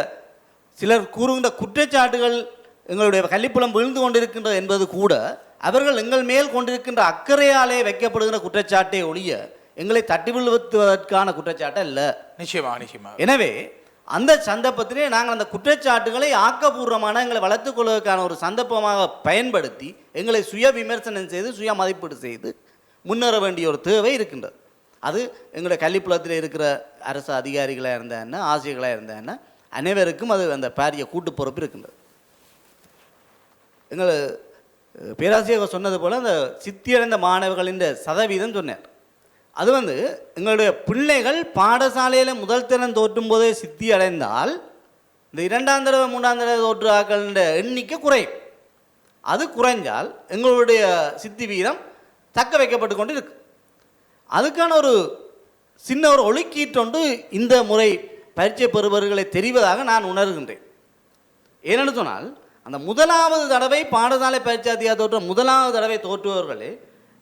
D: சிலர் கூறுகின்ற குற்றச்சாட்டுகள் எங்களுடைய கல்விப்புலம் விழுந்து கொண்டிருக்கின்றது என்பது கூட அவர்கள் எங்கள் மேல் கொண்டிருக்கின்ற அக்கறையாலே வைக்கப்படுகின்ற குற்றச்சாட்டை ஒழிய எங்களை தட்டி விழுத்துவதற்கான குற்றச்சாட்டு அல்ல.
B: நிச்சயமாக.
D: எனவே அந்த சந்தர்ப்பத்திலே நாங்கள் அந்த குற்றச்சாட்டுகளை ஆக்கப்பூர்வமான எங்களை வளர்த்துக் கொள்வதற்கான ஒரு சந்தர்ப்பமாக பயன்படுத்தி எங்களை சுய விமர்சனம் செய்து சுய மதிப்பீடு செய்து முன்னேற வேண்டிய ஒரு தேவை இருக்கின்றது. அது எங்களுடைய கல்விப்புலத்தில் இருக்கிற அரசு அதிகாரிகளாக இருந்தா என்ன, ஆசிரியர்களாக இருந்தா என்ன, அனைவருக்கும் அது அந்த பாரிய கூட்டு பொறுப்பு இருக்கின்றது. பேராசிரியர் சொன்னது போல் அந்த சித்தியடைந்த மாணவர்களின் சதவீதம் சொன்னார். அது எங்களுடைய பிள்ளைகள் பாடசாலையில் முதல் திறன் தோற்றும் போதே சித்தி அடைந்தால் இந்த 2ஆம் தடவை 3ஆம் தடவை தோற்று ஆக்களின் எண்ணிக்கை குறையும். அது குறைஞ்சால் எங்களுடைய சித்தி வீதம் தக்க வைக்கப்பட்டு கொண்டு இருக்கு. அதுக்கான ஒரு சின்ன ஒரு ஒழுக்கீட்டொன்று இந்த முறை பரீட்சை பெறுபவர்களை தெரிவதாக நான் உணர்கின்றேன். ஏனென்று சொன்னால் அந்த முதலாவது தடவை பாடசாலை பரீட்சை அதிகார தோற்றம் முதலாவது தடவை தோற்றுபவர்களே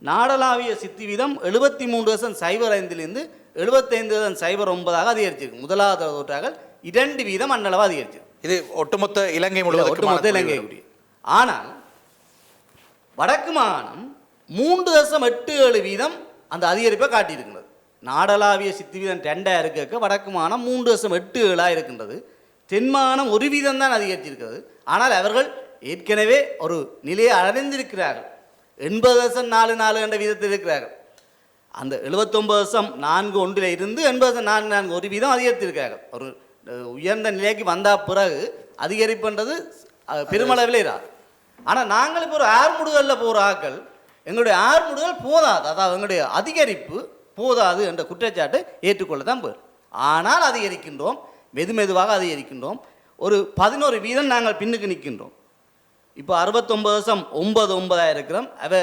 D: நாடளாவிய சித்தி வீதம் 73.05 75.09 அதிகரிச்சிருக்கு. முதலாவது தடவை தோற்றார்கள் 2 வீதம் அன்னளவு அதிகரிச்சிருக்கு.
B: இது ஒட்டுமொத்த இலங்கை முழுவதும்
D: ஒட்டுமொத்த இலங்கை. ஆனால் வடக்கு மாகாணம் 3.87 வீதம் அந்த அதிகரிப்பை காட்டியிருக்கிறது. நாடளாவிய சித்தி வீதம் 2 இருக்க வடக்கு மாகாணம் 3.87 இருக்கின்றது. தென் மாகாணம் 1 வீதம் தான் அதிகரிச்சிருக்கிறது. ஆனால் அவர்கள் ஏற்கனவே ஒரு நிலையை அடைந்திருக்கிறார்கள். 80.44 என்ற வீதத்தில் இருக்கிறார்கள். அந்த 79.41 இருந்து 80.44 1 வீதம் அதிகரித்திருக்கிறார்கள். ஒரு உயர்ந்த நிலைக்கு வந்த பிறகு அதிகரிப்புன்றது பெருமளவில் இராது. ஆனால் நாங்கள் இப்போ ஒரு ஆறுமுடுகளில் போகிற ஆக்கள் எங்களுடைய ஆறுமுடுகள் போதாது, அதாவது எங்களுடைய அதிகரிப்பு போதாது என்ற குற்றச்சாட்டை ஏற்றுக்கொள்ள தான் போயிடும். ஆனால் அதிகரிக்கின்றோம், மெதுவாக அதிகரிக்கின்றோம். ஒரு 11 வீதம் நாங்கள் பின்னுக்கு நிற்கின்றோம். இப்போ 69.99 இருக்கிறோம். அவ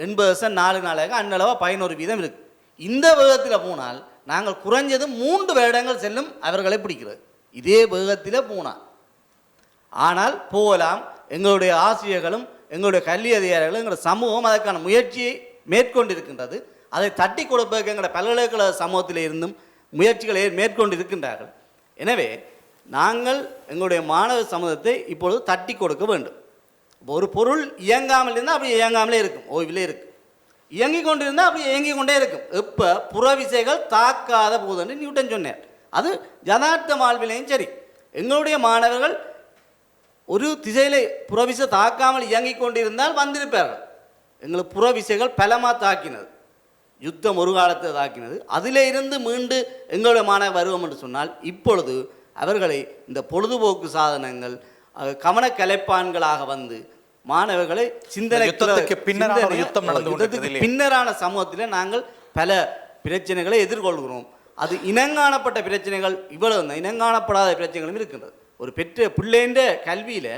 D: 80.44 அன்னளவாக 11 வீதம் இருக்கு. இந்த வேகத்தில் போனால் நாங்கள் குறைஞ்சது 3 வருடங்கள் செல்லும் அவர்களை பிடிக்கிறது. இதே வேகத்தில் போனால் ஆனால் போகலாம். எங்களுடைய ஆசிரியர்களும் எங்களுடைய கல்வி அதிகாரிகளும் எங்களுடைய சமூகம் அதற்கான முயற்சியை மேற்கொண்டிருக்கின்றது. அதை தட்டி கொடுப்பதற்கு எங்களுடைய பல்கலைக்கழக சமூகத்தில் இருந்தும் முயற்சிகளை மேற்கொண்டிருக்கின்றார்கள். எனவே நாங்கள் எங்களுடைய மாணவ சமூகத்தை இப்பொழுது தட்டி கொடுக்க வேண்டும். ஒரு பொருள் இயங்காமல் இருந்தால் அப்படி இயங்காமலே இருக்கும், ஓய்விலே இருக்கும். இயங்கி கொண்டிருந்தால் அப்படி இயங்கி கொண்டே இருக்கும். இப்போ புறவிசைகள் தாக்காத போதுன்னு நியூட்டன் சொன்னார். அது யதார்த்த வாழ்விலையும் சரி. எங்களுடைய மாணவர்கள் ஒரு திசையில் புறவிசை தாக்காமல் இயங்கி கொண்டிருந்தால் வந்திருப்பார்கள். எங்களுக்கு புறவிசைகள் பலமாக தாக்கினது, யுத்தம் ஒரு காலத்தை தாக்கினது. அதில் இருந்து மீண்டு எங்களுடைய மாணவர் வருவோம் என்று சொன்னால் இப்பொழுது அவர்களை இந்த பொழுதுபோக்கு சாதனங்கள் கவனக்கலைப்பான்களாக வந்து மாணவர்களை யுத்தத்துக்கு பின்னரான சமூகத்தில் நாங்கள் பல பிரச்சனைகளை எதிர்கொள்கிறோம். அது இனங்காணப்பட்ட பிரச்சனைகள் இவ்வளவு இனங்காணப்படாத பிரச்சனைகளும் இருக்கின்றது. ஒரு பெற்ற பிள்ளைன்ற கல்வியில்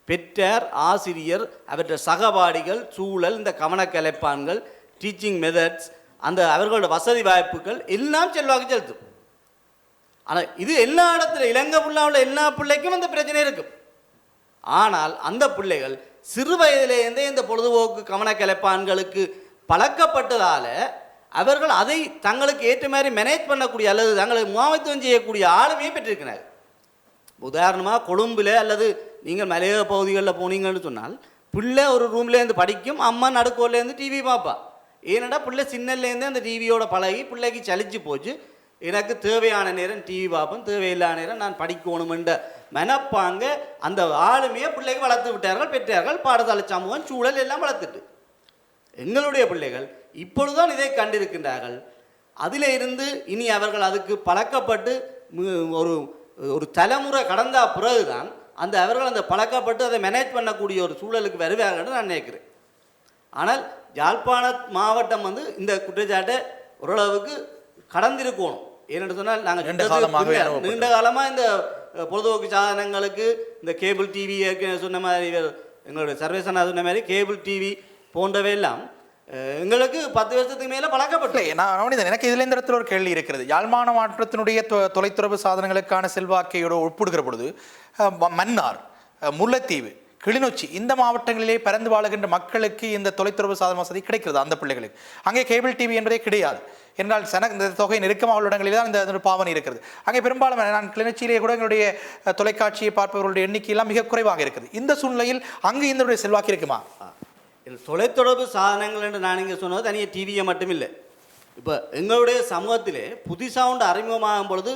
D: பெற்றார், ஆசிரியர், அவற்றை சகபாடிகள், சூழல், இந்த கவனக்கலைப்பான்கள், டீச்சிங் மெத்தட்ஸ், அந்த அவர்களோட வசதி வாய்ப்புகள் எல்லாம் செல்வாக்கு செலுத்தும். ஆனால் இது எல்லா இடத்துல இலங்கை ஃபுல்லாக எல்லா பிள்ளைக்கும் அந்த பிரச்சனை இருக்கும். ஆனால் அந்த பிள்ளைகள் சிறு வயதிலேருந்தே இந்த பொழுதுபோக்கு கவனக்கலைப்பான்களுக்கு பழக்கப்பட்டதால் அவர்கள் அதை தங்களுக்கு ஏற்ற மாதிரி மேனேஜ் பண்ணக்கூடிய அல்லது தங்களுக்கு முகாமைத்துவம் செய்யக்கூடிய ஆளுமையை பெற்றிருக்கிறார்கள். உதாரணமாக கொழும்பில் அல்லது நீங்கள் மலையக பகுதிகளில் போனீங்கன்னு சொன்னால் பிள்ளை ஒரு ரூம்லேருந்து படிக்கும், அம்மா நடுக்கோர்லேருந்து டிவி பார்ப்பா. ஏன்னடா பிள்ளை சின்னலேருந்து அந்த டிவியோட பழகி பிள்ளைக்கு சலிச்சு போச்சு. எனக்கு தேவையான நேரம் டிவி பார்ப்பேன், தேவையில்லாத நேரம் நான் படிக்கணுமென்ற மனப்பாங்க அந்த ஆளுமையை பிள்ளைக்கு வளர்த்து விட்டார்கள், பெற்றார்கள். பாடசாலை சமூகம் சூழல் எல்லாம் வளர்த்துட்டு எங்களுடைய பிள்ளைகள் இப்பொழுதுதான் இதை கண்டிருக்கின்றார்கள். அதில் இருந்து இனி அவர்கள் அதுக்கு பழக்கப்பட்டு ஒரு ஒரு தலைமுறை கடந்த பிறகுதான் அந்த அவர்கள் அந்த பழக்கப்பட்டு அதை மேனேஜ் பண்ணக்கூடிய ஒரு சூழலுக்கு வருவார்கள் என்று நான் நினைக்கிறேன். ஆனால் யாழ்ப்பாண மாவட்டம் இந்த குற்றச்சாட்டை ஓரளவுக்கு கடந்திருக்கணும். ஏன்னு சொன்னால் நாங்கள் நீண்ட காலமாக இந்த பொழுதுபோக்கு சாதனங்களுக்கு இந்த கேபிள் டிவி சொன்ன மாதிரி எங்களுடைய சர்வேசனா சொன்ன மாதிரி கேபிள் டிவி போன்றவை எல்லாம் எங்களுக்கு 10 வருஷத்துக்கு மேலே பழக்கப்பட்டு.
B: நான் எனக்கு இதில் இந்த இடத்துல ஒரு கேள்வி இருக்கிறது. யாழ்ப்பாண மாவட்டத்தினுடைய தொலைத்தொடர்பு சாதனங்களுக்கான செல்வாக்கையோடு ஒப்பிடுகிற பொழுது மன்னார், முல்லைத்தீவு, கிளிநொச்சி இந்த மாவட்டங்களிலே பறந்து வாழுகின்ற மக்களுக்கு இந்த தொலைத்தொடர்பு சாதன வசதி கிடைக்கிறது. அந்த பிள்ளைகளுக்கு அங்கே கேபிள் டிவி என்பதே கிடையாது. என்றால் இந்த தொகை நெருக்கமாக உள்ள இடங்களில் தான் இந்த பாவனை இருக்கிறது. அங்கே பெரும்பாலும் நான் கிளிநொச்சியிலே கூட எங்களுடைய தொலைக்காட்சியை பார்ப்பவர்களுடைய எண்ணிக்கையெல்லாம் மிக குறைவாக இருக்குது. இந்த சூழ்நிலையில் அங்கு இதனுடைய செல்வாக்கு இருக்குமா?
D: தொலைத்தொடர்பு சாதனங்கள் என்று நான் இங்கே சொன்னது தனியாக டிவியை மட்டும் இல்லை. இப்போ எங்களுடைய சமூகத்திலே புதுசாக ஒன்று அறிமுகமாகும் பொழுது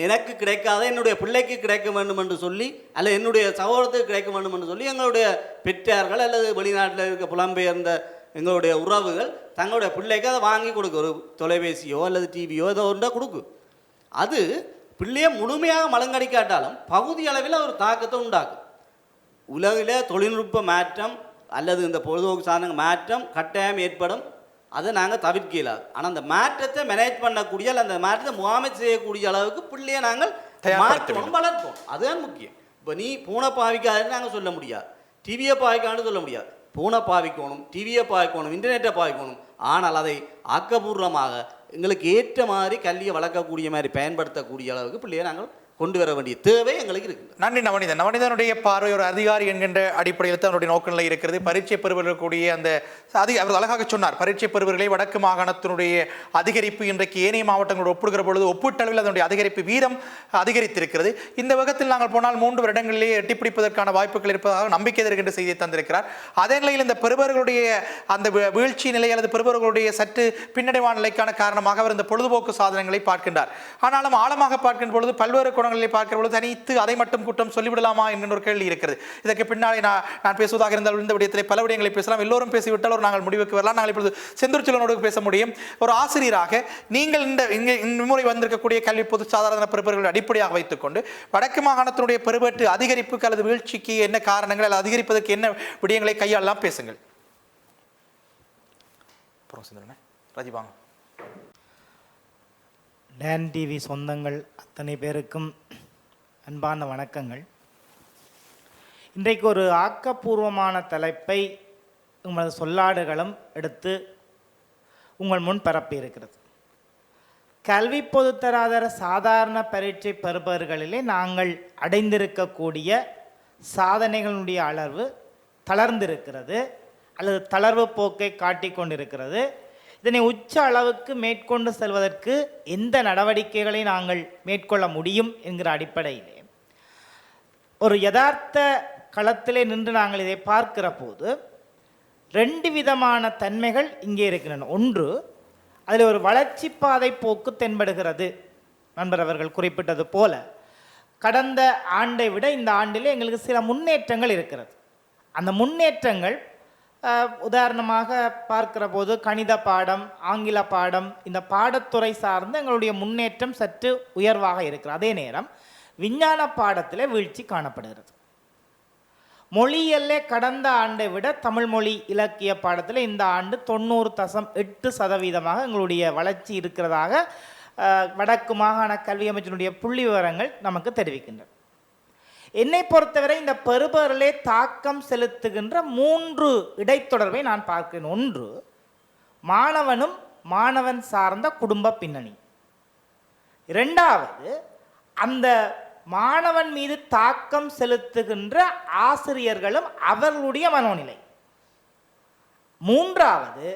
D: எனக்கு கிடைக்காத என்னுடைய பிள்ளைக்கு கிடைக்க வேண்டும் என்று சொல்லி அல்லது என்னுடைய சகோதரத்துக்கு கிடைக்க வேண்டும் என்று சொல்லி எங்களுடைய பெற்றார்கள் அல்லது வெளிநாட்டில் இருக்க புலம்பெயர்ந்த எங்களுடைய உறவுகள் தங்களுடைய பிள்ளைக்கு அதை வாங்கி கொடுக்கும். ஒரு தொலைபேசியோ அல்லது டிவியோ ஏதோ ஒன்றா கொடுக்கும். அது பிள்ளையை முழுமையாக மலங்கடிக்காட்டாலும் பகுதி அளவில் ஒரு தாக்கத்தை உண்டாக்கும். உலகில் தொழில்நுட்ப மாற்றம் அல்லது இந்த பொழுதுபோக்கு சாதனங்கள் மாற்றம் கட்டாயம் ஏற்படும், அதை நாங்கள் தவிர்க்கலாம். ஆனால் அந்த மாற்றத்தை மேனேஜ் பண்ணக்கூடிய அந்த மாற்றத்தை முகாமை செய்யக்கூடிய அளவுக்கு பிள்ளையை நாங்கள் மாற்றணும், வளர்ப்போம். அதுதான் முக்கியம். இப்போ நீ பூனை பாவிக்காதுன்னு நாங்கள் சொல்ல முடியாது, டிவியை பாவிக்கான்னு சொல்ல முடியாது. பூனை பாவிக்கணும், டிவியை பாவிக்கணும், இன்டர்நெட்டை பாவிக்கணும். ஆனால் அதை ஆக்கப்பூர்வமாக எங்களுக்கு ஏற்ற மாதிரி கல்வியை வளர்க்கக்கூடிய மாதிரி பயன்படுத்தக்கூடிய அளவுக்கு பிள்ளையை நாங்கள் கொண்டு வர வேண்டிய தேவை எங்களுக்கு இருக்குது.
B: நன்றி நவனிதன். நவனிதனுடைய பார்வை ஒரு அதிகாரி என்கின்ற அடிப்படையில் தான் அவருடைய நோக்கநிலை இருக்கிறது. பரீட்சை பெறுவதற்குரிய அந்த அவர் அழகாக சொன்னார், பரீட்சை பெறுவர்களை வடக்கு மாகாணத்தினுடைய அதிகரிப்பு இன்றைக்கு ஏனைய மாவட்டங்களோடு ஒப்பிடுகிற பொழுது ஒப்பீட்டளவில் அதனுடைய அதிகரிப்பு வீதம் அதிகரித்திருக்கிறது. இந்த வகத்தில் நாங்கள் போனால் 3 வருடங்களிலேயே எட்டிப்பிடிப்பதற்கான வாய்ப்புகள் இருப்பதாக நம்பிக்கை தருகின்ற செய்தியை தந்திருக்கிறார். அதே நிலையில் இந்த பெறுபவர்களுடைய அந்த வீழ்ச்சி நிலை அல்லது பெறுபவர்களுடைய சற்று பின்னடைவான நிலைக்கான காரணமாக அவர் இந்த பொழுதுபோக்கு சாதனங்களை பார்க்கின்றார். ஆனாலும் ஆழமாக பார்க்கின்ற பொழுது பல்வேறு பார்க்கிற பொழுது தனித்து அதை மட்டும் குற்றம் சொல்லிவிடலாமா என்கின்ற ஒரு கேள்வி இருக்கிறது. இதற்கு பின்னாலே நான் பேசுவதாக இருந்தால் இந்த விடயத்தில் பல விடயங்களை பேசலாம். எல்லோரும் பேசிவிட்டால் ஒரு நாங்கள் முடிவுக்கு வரலாம். நாங்கள் இப்பொழுது செந்தூர் செல்வனோடு பேச முடியும். ஒரு ஆசிரியராக நீங்கள் இந்த முறை வந்திருக்கக்கூடிய கல்வி பொது சாதாரண பெறுபவர்களை அடிப்படையாக வைத்துக்கொண்டு வடக்கு மாகாணத்தினுடைய பெறுபேற்று அதிகரிப்புக்கு அல்லது வீழ்ச்சிக்கு என்ன காரணங்கள் அல்லது அதிகரிப்பதற்கு என்ன விடயங்களை கையாளலாம் பேசுங்கள். ராஜிபாங்க.
E: டான் டிவி சொந்தங்கள் அத்தனை பேருக்கும் அன்பான வணக்கங்கள். இன்றைக்கு ஒரு ஆக்கப்பூர்வமான தலைப்பை உங்களது சொல்லாடுகளும் எடுத்து உங்கள் முன் பரப்பியிருக்கிறது. கல்வி பொதுத்தராதர சாதாரண பரீட்சை பெறுபவர்களிலே நாங்கள் அடைந்திருக்கக்கூடிய சாதனைகளுடைய அளவு தளர்ந்திருக்கிறது அல்லது தளர்வு போக்கை காட்டிக்கொண்டிருக்கிறது. இதனை உச்ச அளவுக்கு மேற்கொண்டு செல்வதற்கு எந்த நடவடிக்கைகளை நாங்கள் மேற்கொள்ள முடியும் என்கிற அடிப்படையிலே ஒரு யதார்த்த களத்திலே நின்று நாங்கள் இதை பார்க்கிற போது 2 விதமான தன்மைகள் இங்கே இருக்கின்றன. ஒன்று, அதில் ஒரு வளர்ச்சி பாதை போக்கு தென்படுகிறது. நண்பர் அவர்கள் குறிப்பிட்டது போல கடந்த ஆண்டை விட இந்த ஆண்டிலே எங்களுக்கு சில முன்னேற்றங்கள் இருக்கிறது. அந்த முன்னேற்றங்கள் உதாரணமாக பார்க்கிற போது கணித பாடம், ஆங்கில பாடம், இந்த பாடத்துறை சார்ந்து எங்களுடைய முன்னேற்றம் சற்று உயர்வாக இருக்கிறது. அதே நேரம் விஞ்ஞான பாடத்தில் வீழ்ச்சி காணப்படுகிறது. மொழியியல்லே கடந்த ஆண்டை விட தமிழ் மொழி இலக்கிய பாடத்தில் இந்த ஆண்டு 90.8% எங்களுடைய வளர்ச்சி இருக்கிறதாக வடக்கு மாகாண கல்வி அமைச்சினுடைய புள்ளி விவரங்கள் நமக்கு தெரிவிக்கின்றன. என்னை பொறுத்தவரை இந்த பெறுபவர்களே தாக்கம் செலுத்துகின்ற 3 இடைத்தொடர்பை நான் பார்க்கிறேன். ஒன்று, மாணவனும் மாணவன் சார்ந்த குடும்ப பின்னணி. 2வது, அந்த மாணவன் மீது தாக்கம் செலுத்துகின்ற ஆசிரியர்களும் அவர்களுடைய மனோநிலை. 3வது,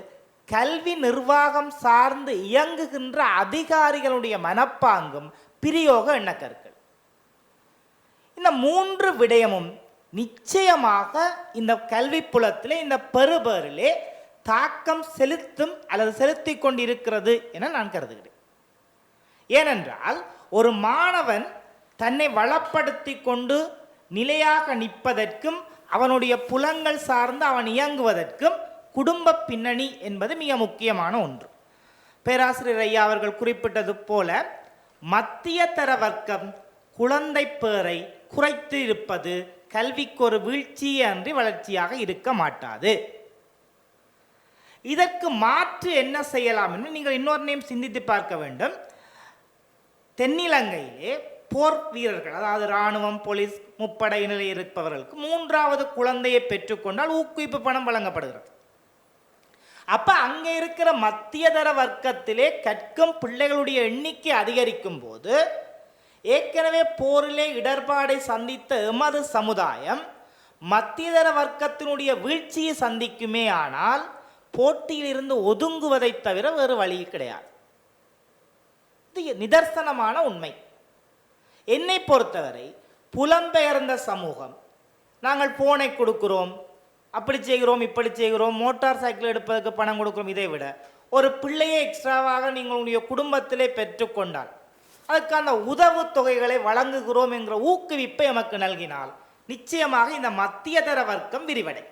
E: கல்வி நிர்வாகம் சார்ந்து இயங்குகின்ற அதிகாரிகளுடைய மனப்பாங்கும் பிரயோக எண்ணக்கருக்கள். இந்த 3 விடயமும் நிச்சயமாக இந்த கல்வி புலத்திலே இந்த பெறுபவரிலே தாக்கம் செலுத்தும் அல்லது செலுத்தி கொண்டிருக்கிறது என நான் கருதுகிறேன். ஏனென்றால் ஒரு மாணவன் தன்னை வளப்படுத்தி கொண்டு நிலையாக நிற்பதற்கும் அவனுடைய புலங்கள் சார்ந்து அவன் இயங்குவதற்கும் குடும்ப பின்னணி என்பது மிக முக்கியமான ஒன்று. பேராசிரியர் ஐயா அவர்கள் குறிப்பிட்டது போல மத்திய தர வர்க்கம் குழந்தை பேரை குறைத்து இருப்பது கல்விக்கு ஒரு வீழ்ச்சியே அன்றி வளர்ச்சியாக இருக்க மாட்டாது. இதற்கு மாற்று என்ன செய்யலாம் என்று நீங்கள் இன்னொரு நேம் சிந்தித்து பார்க்க வேண்டும். தென்னிலங்கையிலே போர் வீரர்கள், அதாவது இராணுவம், போலீஸ், முப்படையினர் இருப்பவர்களுக்கு 3வது குழந்தையை பெற்றுக்கொண்டால் ஊக்குவிப்பு பணம் வழங்கப்படுகிறது. அப்ப அங்கே இருக்கிற மத்தியதர வர்க்கத்திலே கற்கும் பிள்ளைகளுடைய எண்ணிக்கை அதிகரிக்கும் போது ஏற்கனவே போரிலே இடர்பாடை சந்தித்த எமது சமுதாயம் மத்தியதர வர்க்கத்தினுடைய வீழ்ச்சியை சந்திக்குமே ஆனால் போட்டியிலிருந்து ஒதுங்குவதை தவிர வேறு வழி கிடையாது. இது நிதர்சனமான உண்மை. என்னை பொறுத்தவரை புலம்பெயர்ந்த சமூகம், நாங்கள் போனை கொடுக்கிறோம், அப்படி செய்கிறோம், இப்படி செய்கிறோம், மோட்டார் சைக்கிள் எடுப்பதற்கு பணம் கொடுக்கிறோம். இதை விட ஒரு பிள்ளையை எக்ஸ்ட்ராவாக நீங்களுடைய குடும்பத்திலே பெற்றுக்கொண்டால் அதுக்கு அந்த உதவு தொகைகளை வழங்குகிறோம் என்கிற ஊக்குவிப்பை எமக்கு நல்கினால் நிச்சயமாக இந்த மத்தியதர வர்க்கம் விரிவடை.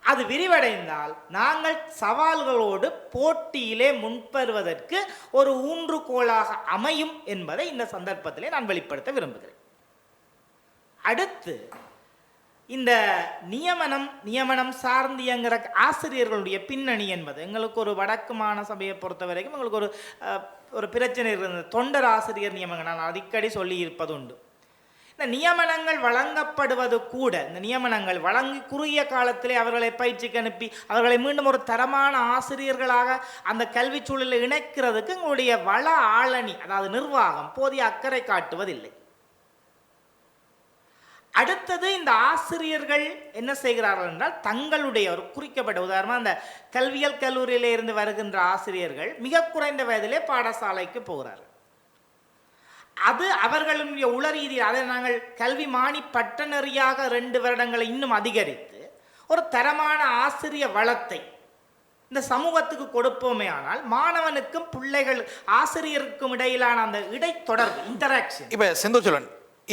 E: அது விரிவடைந்தால் நாங்கள் சவால்களோடு போட்டியிலே முன்பெறுவதற்கு ஒரு ஊன்றுகோலாக அமையும் என்பதை இந்த சந்தர்ப்பத்திலே நான் வெளிப்படுத்த விரும்புகிறேன். அடுத்து, இந்த நியமனம் சார்ந்து இயங்குற ஆசிரியர்களுடைய பின்னணி என்பது எங்களுக்கு ஒரு வடக்கு மாநசபையை பொறுத்த வரைக்கும் எங்களுக்கு ஒரு பிரச்சனை இருந்தது. தொண்டர் ஆசிரியர் நியமனம் நான் அடிக்கடி சொல்லி இருப்பது உண்டு. இந்த நியமனங்கள் வழங்கப்படுவது கூட, இந்த நியமனங்கள் வழங்கி குறுகிய காலத்திலே அவர்களை பயிற்சிக்கு அனுப்பி அவர்களை மீண்டும் ஒரு தரமான ஆசிரியர்களாக அந்த கல்வி சூழலில் இணைக்கிறதுக்கு எங்களுடைய வள ஆளணி, அதாவது நிர்வாகம் போதிய அக்கறை காட்டுவதில்லை. அடுத்தது, இந்த ஆசிரியர்கள் என்ன செய்கிறார்கள் என்றால் தங்களுடைய ஒரு குறிக்கப்பட்ட உதாரணமாக அந்த கல்வியல் கல்லூரியிலே இருந்து வருகின்ற ஆசிரியர்கள் மிக குறைந்த வயதிலே பாடசாலைக்கு போகிறார்கள். அது அவர்களுடைய உளரீதியில் அதை நாங்கள் கல்வி மாணி பட்டனரியாக 2 வருடங்களை இன்னும் அதிகரித்து ஒரு தரமான ஆசிரிய வளத்தை இந்த சமூகத்துக்கு கொடுப்போமே ஆனால் மாணவனுக்கும் பிள்ளைகள் ஆசிரியருக்கும் இடையிலான அந்த இடைத்தொடர்பு இன்டராக்ஷன்.
B: இப்ப செந்தூர்செல்வன்,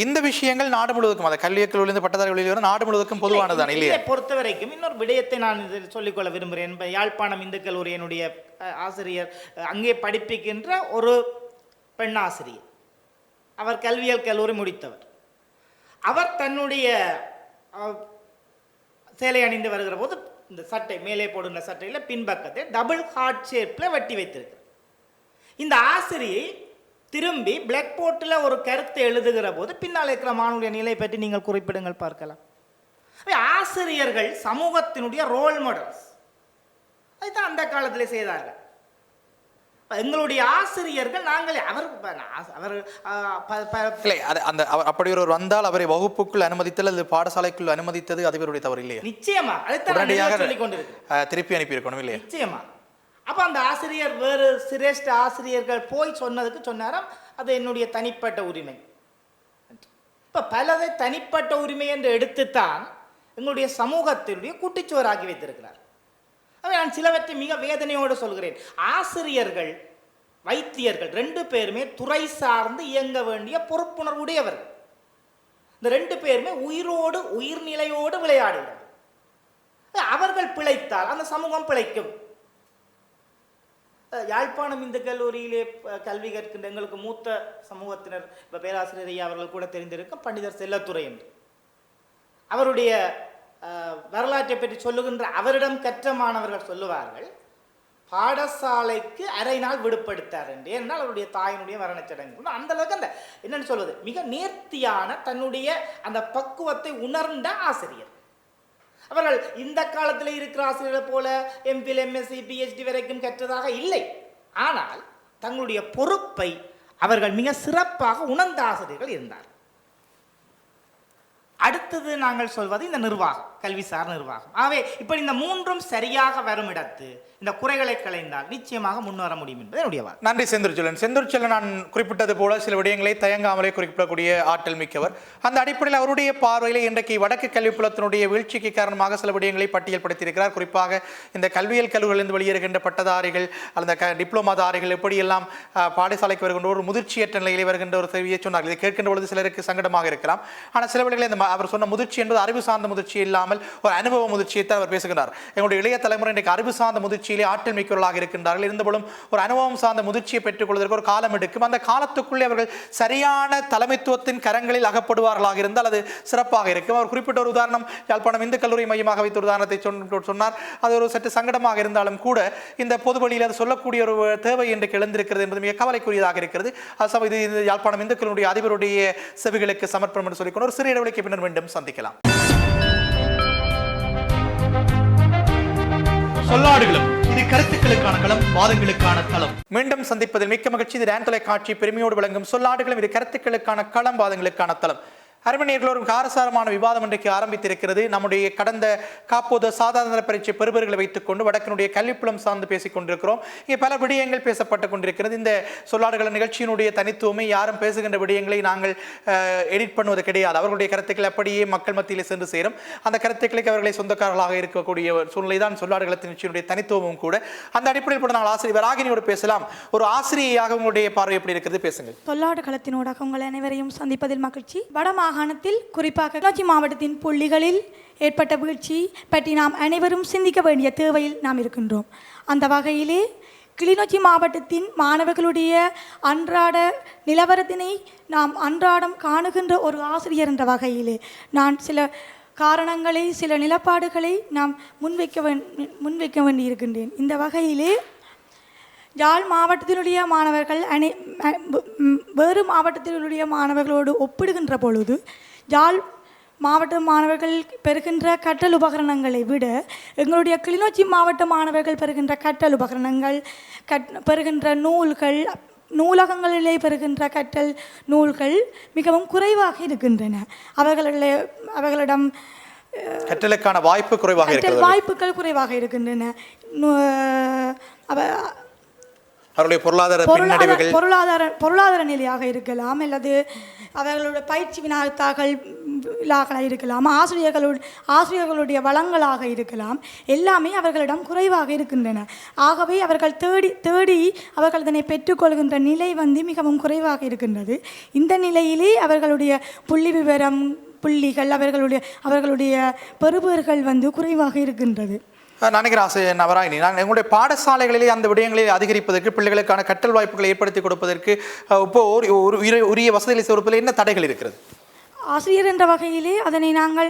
B: இந்த விஷயங்கள் நாடு முழுவதுக்கும், அந்த கல்வியக்கல்வியிலிருந்து பட்டதாரி வழியில் நாடு முழுவதுக்கும் பொதுவானதான் இல்லையா?
E: பொறுத்த வரைக்கும் இன்னொரு விடயத்தை நான் சொல்லிக்கொள்ள விரும்புகிறேன். யாழ்ப்பாணம் இந்து கல்லூரி என்னுடைய ஆசிரியர், அங்கே படிப்பிக்கின்ற ஒரு பெண் ஆசிரியர், அவர் கல்வியல் கல்லூரி முடித்தவர். அவர் தன்னுடைய சேலை அணிந்து வருகிற போது இந்த சட்டை மேலே போடுகிற சட்டையில் பின்பக்கத்தை டபுள் ஹார்ட் ஷேப்பில் வெட்டி வைத்திருக்கிறார். இந்த ஆசிரியை திரும்பி பிளாக் போர்ட்டில் ஒரு கருத்தை எழுதுகிற போது பின்னால் இருக்கிற மாணவனுடைய நிலை பற்றி நீங்கள் குறிப்பிடுங்கள் பார்க்கலாம். ஆசிரியர்கள் சமூகத்தினுடைய ரோல் மாடல்ஸ், அதுதான் அந்த காலத்தில் செய்தார்கள். எங்களுடைய ஆசிரியர்கள் நாங்களே
B: அப்படி ஒரு வந்தால் அவரை வகுப்புக்குள் அனுமதித்தல் அல்லது பாடசாலைக்குள் அனுமதித்தது அதிபருடைய தவறு இல்லையா?
E: நிச்சயமா
B: திருப்பி அனுப்பி இருக்கணும் இல்லையா?
E: நிச்சயமா. அப்போ அந்த ஆசிரியர் வேறு சிரேஷ்ட ஆசிரியர்கள் போய் சொன்னதுக்கு சொன்னாராம் அது என்னுடைய தனிப்பட்ட உரிமை. இப்போ பலதை தனிப்பட்ட உரிமை என்று எடுத்துத்தான் எங்களுடைய சமூகத்தினுடைய குட்டிச்சுவராகி வைத்திருக்கிறார். நான் சிலவற்றை மிக வேதனையோடு சொல்கிறேன். ஆசிரியர்கள், வைத்தியர்கள் 2 பேருமே துறை சார்ந்து இயங்க வேண்டிய பொறுப்புணர்வுடையவர்கள். இந்த 2 பேருமே உயிரோடு உயிர்நிலையோடு விளையாடுகிறார்கள். அவர்கள் பிழைத்தால் அந்த சமூகம் பிழைக்கும். யாழ்ப்பாணம் இந்து கல்லூரியிலே கல்வி கற்கின்ற எங்களுக்கு மூத்த சமூகத்தினர், இப்போ பேராசிரியர் ஐயா அவர்கள் கூட தெரிந்திருக்கும், பண்டிதர் செல்லத்துறை என்று. அவருடைய வரலாற்றை பற்றி சொல்லுகின்ற அவரிடம் கற்ற மாணவர்கள் சொல்லுவார்கள், பாடசாலைக்கு அரை நாள் விடுபடுத்தார் என்று. ஏனென்றால் அவருடைய தாயினுடைய மரணச்சடங்கு அந்த அளவுக்கு அந்த என்னன்னு சொல்வது மிக நேர்த்தியான தன்னுடைய அந்த பக்குவத்தை உணர்ந்த ஆசிரியர். அவர்கள் இந்த காலத்தில் இருக்கிற ஆசிரியரை போல எம்பில் எம்எஸ்சி பிஹெச்டி வரைக்கும் கற்றதாக இல்லை. ஆனால் தங்களுடைய பொறுப்பை அவர்கள் மிக சிறப்பாக உணர்ந்த ஆசிரியர்கள் இருந்தார். அடுத்தது நாங்கள் சொல்வது இந்த நிர்வாகம், கல்விசார் நிர்வாகம். ஆகவே இப்படி இந்த 3ம் சரியாக வரும் இடத்து இந்த குறைகளை களைந்தால் நிச்சயமாக முன்வர முடியும் என்பது என்னுடைய வாதம்.
B: நன்றி செந்தூர்செல்வன். நான் குறிப்பிட்டது போல சில விடயங்களை தயங்காமலே குறிப்பிடக்கூடிய ஆற்றல் மிக்கவர். அந்த அடிப்படையில் அவருடைய பார்வையில் இன்றைக்கு வடக்கு கல்விப்புலத்தினுடைய வீழ்ச்சிக்கு காரணமாக சில விடயங்களை பட்டியல்படுத்தியிருக்கிறார். குறிப்பாக இந்த கல்வியல் கல்லூரிகளிலிருந்து வெளியேறுகின்ற பட்டதாரிகள் அல்லது டிப்ளோமாதாரிகள் எப்படியெல்லாம் பாடசாலைக்கு வருகின்ற ஒரு முதிர்ச்சியற்ற நிலையிலே வருகின்ற ஒரு செய்தியை சொன்னார்கள். இதை கேட்கின்ற பொழுது சிலருக்கு சங்கடமாக இருக்கலாம். ஆனால் சில வேளைகளில் இந்த அவர் சொன்ன முதிர்ச்சி என்பது அறிவு சார்ந்த முதிர்ச்சி இல்லாமல் ஒரு அனுபவ முதிர்ச்சியை தான் அவர் பேசுகிறார். எங்களுடைய இளைய தலைமுறை இன்றைக்கு அறிவு சார்ந்த முதிர்ச்சியிலே ஆற்றல் மிக்கவர்களாக இருக்கின்றார்கள். இருந்தபோதும் ஒரு அனுபவம் சார்ந்த முதிர்ச்சியை பெற்றுக் கொள்வதற்கு ஒரு காலம் எடுக்கும். அந்த காலத்துக்குள்ளே அவர்கள் சரியான தலைமைத்துவத்தின் கரங்களில் அகப்படுவார்களாக இருந்தால் அது சிறப்பாக இருக்கும். அவர் குறிப்பிட்ட ஒரு உதாரணம் யாழ்ப்பாணம் இந்து கல்லூரி மையமாக வைத்த உதாரணத்தை சொன்னார். அது ஒரு சற்று சங்கடமாக இருந்தாலும் கூட இந்த பொது வழியில் அது சொல்லக்கூடிய ஒரு தேவை என்று எழுந்திருக்கிறது என்பது மிக கவலைக்குரியதாக இருக்கிறது. இது யாழ்ப்பாணம் இந்து கல்லூரி அதிபருடைய செவிகளுக்கு சமர்ப்பணம் என்று சொல்லிக்கொண்டு ஒரு சிறிய இடைவெளிக்கு பின்னர் மீண்டும் சந்திக்கலாம்.
A: சொல்லாடுகளும் இது கருத்துக்களுக்கான களம், வாதங்களுக்கான களம்.
B: மீண்டும் சந்திப்பதில் மிக்க மகிழ்ச்சி. இது டான் தொலைக்காட்சி பெருமையோடு விளங்கும் சொல்லாடுகளும் இது கருத்துக்களுக்கான களம், வாதங்களுக்கான தளம். அருமணியர்களோரும் காரசாரமான விவாதம் இன்றைக்கு ஆரம்பித்திருக்கிறது. நம்முடைய கடந்த காப்போது சாதாரண பரீட்சை பெறுபர்களை வைத்துக் கொண்டு வடக்கினுடைய கல்விப்புலம் சார்ந்து பேசிக் கொண்டிருக்கிறோம். இங்கே பல விடயங்கள் பேசப்பட்டுக் கொண்டிருக்கிறது. இந்த சொல்லாடுகள் நிகழ்ச்சியினுடைய தனித்துவமே யாரும் பேசுகின்ற விடயங்களை நாங்கள் எடிட் பண்ணுவது கிடையாது. அவர்களுடைய கருத்துக்கள் அப்படியே மக்கள் மத்தியில் சென்று சேரும். அந்த கருத்துக்களுக்கு அவர்களை சொந்தக்காரர்களாக இருக்கக்கூடிய சூழ்நிலை தான் சொல்லாடுகள் நிகழ்ச்சியினுடைய தனித்துவமும் கூட. அந்த அடிப்படையில் கூட நாங்கள் ஆசிரியர் ராகினியோடு பேசலாம். ஒரு ஆசிரியையாக உங்களுடைய பார்வை எப்படி இருக்கிறது, பேசுங்கள்.
F: சொல்லாடு களத்தினூடாக உங்கள் அனைவரையும் சந்திப்பதில் மகிழ்ச்சி. வடமாகாணத்தில் குறிப்பாக கிளிநொச்சி மாவட்டத்தின் புள்ளிகளில் ஏற்பட்ட வீழ்ச்சி பற்றி நாம் அனைவரும் சிந்திக்க வேண்டிய தேவையில் நாம் இருக்கின்றோம். அந்த வகையிலே கிளிநொச்சி மாவட்டத்தின் மாணவர்களுடைய அன்றாட நிலவரத்தினை நாம் அன்றாடம் காணுகின்ற ஒரு ஆசிரியர் என்ற வகையிலே நான் சில காரணங்களை சில நிலப்பாடுகளை நாம் முன்வைக்க வேண்டியிருக்கின்றேன். இந்த வகையிலே யாழ் மாவட்டத்தினுடைய மாணவர்கள் வேறு மாவட்டத்தினுடைய மாணவர்களோடு ஒப்பிடுகின்ற பொழுது யாழ் மாவட்ட மாணவர்கள் பெறுகின்ற கற்றல் உபகரணங்களை விட எங்களுடைய கிளிநொச்சி மாவட்ட மாணவர்கள் பெறுகின்ற கற்றல் உபகரணங்கள் பெறுகின்ற நூல்கள் நூலகங்களிலே பெறுகின்ற கற்றல் நூல்கள் மிகவும் குறைவாக இருக்கின்றன. அவர்களிடம்
B: கற்றலுக்கான வாய்ப்பு குறைவாக இருக்கிறது.
F: வாய்ப்புகள் குறைவாக இருக்கின்றன.
B: அவருடைய
F: பொருளாதார நிலையாக இருக்கலாம், அல்லது அவர்களுடைய பயிற்சி வினாத்தாள்களாக இருக்கலாம், ஆசிரியர்களுடைய வளங்களாக இருக்கலாம். எல்லாமே அவர்களிடம் குறைவாக இருக்கின்றன. ஆகவே அவர்கள் தேடி அவர்கள் இதனை பெற்றுக்கொள்கின்ற நிலை மிகவும் குறைவாக இருக்கின்றது. இந்த நிலையிலே அவர்களுடைய புள்ளி விவரம் புள்ளிகள் அவர்களுடைய பெறுபேறுகள் குறைவாக இருக்கின்றது.
B: நினைக்கிறேன் நவராயினி, நான் எங்களுடைய பாடசாலைகளிலே அந்த விடயங்களை அதிகரிப்பதற்கு பிள்ளைகளுக்கான கற்றல் வாய்ப்புகளை ஏற்படுத்தி கொடுப்பதற்கு இப்போ உரிய வசதிகளை சேர்ப்பதில் என்ன தடைகள் இருக்கிறது?
F: ஆசிரியர் என்ற வகையிலே அதனை நாங்கள்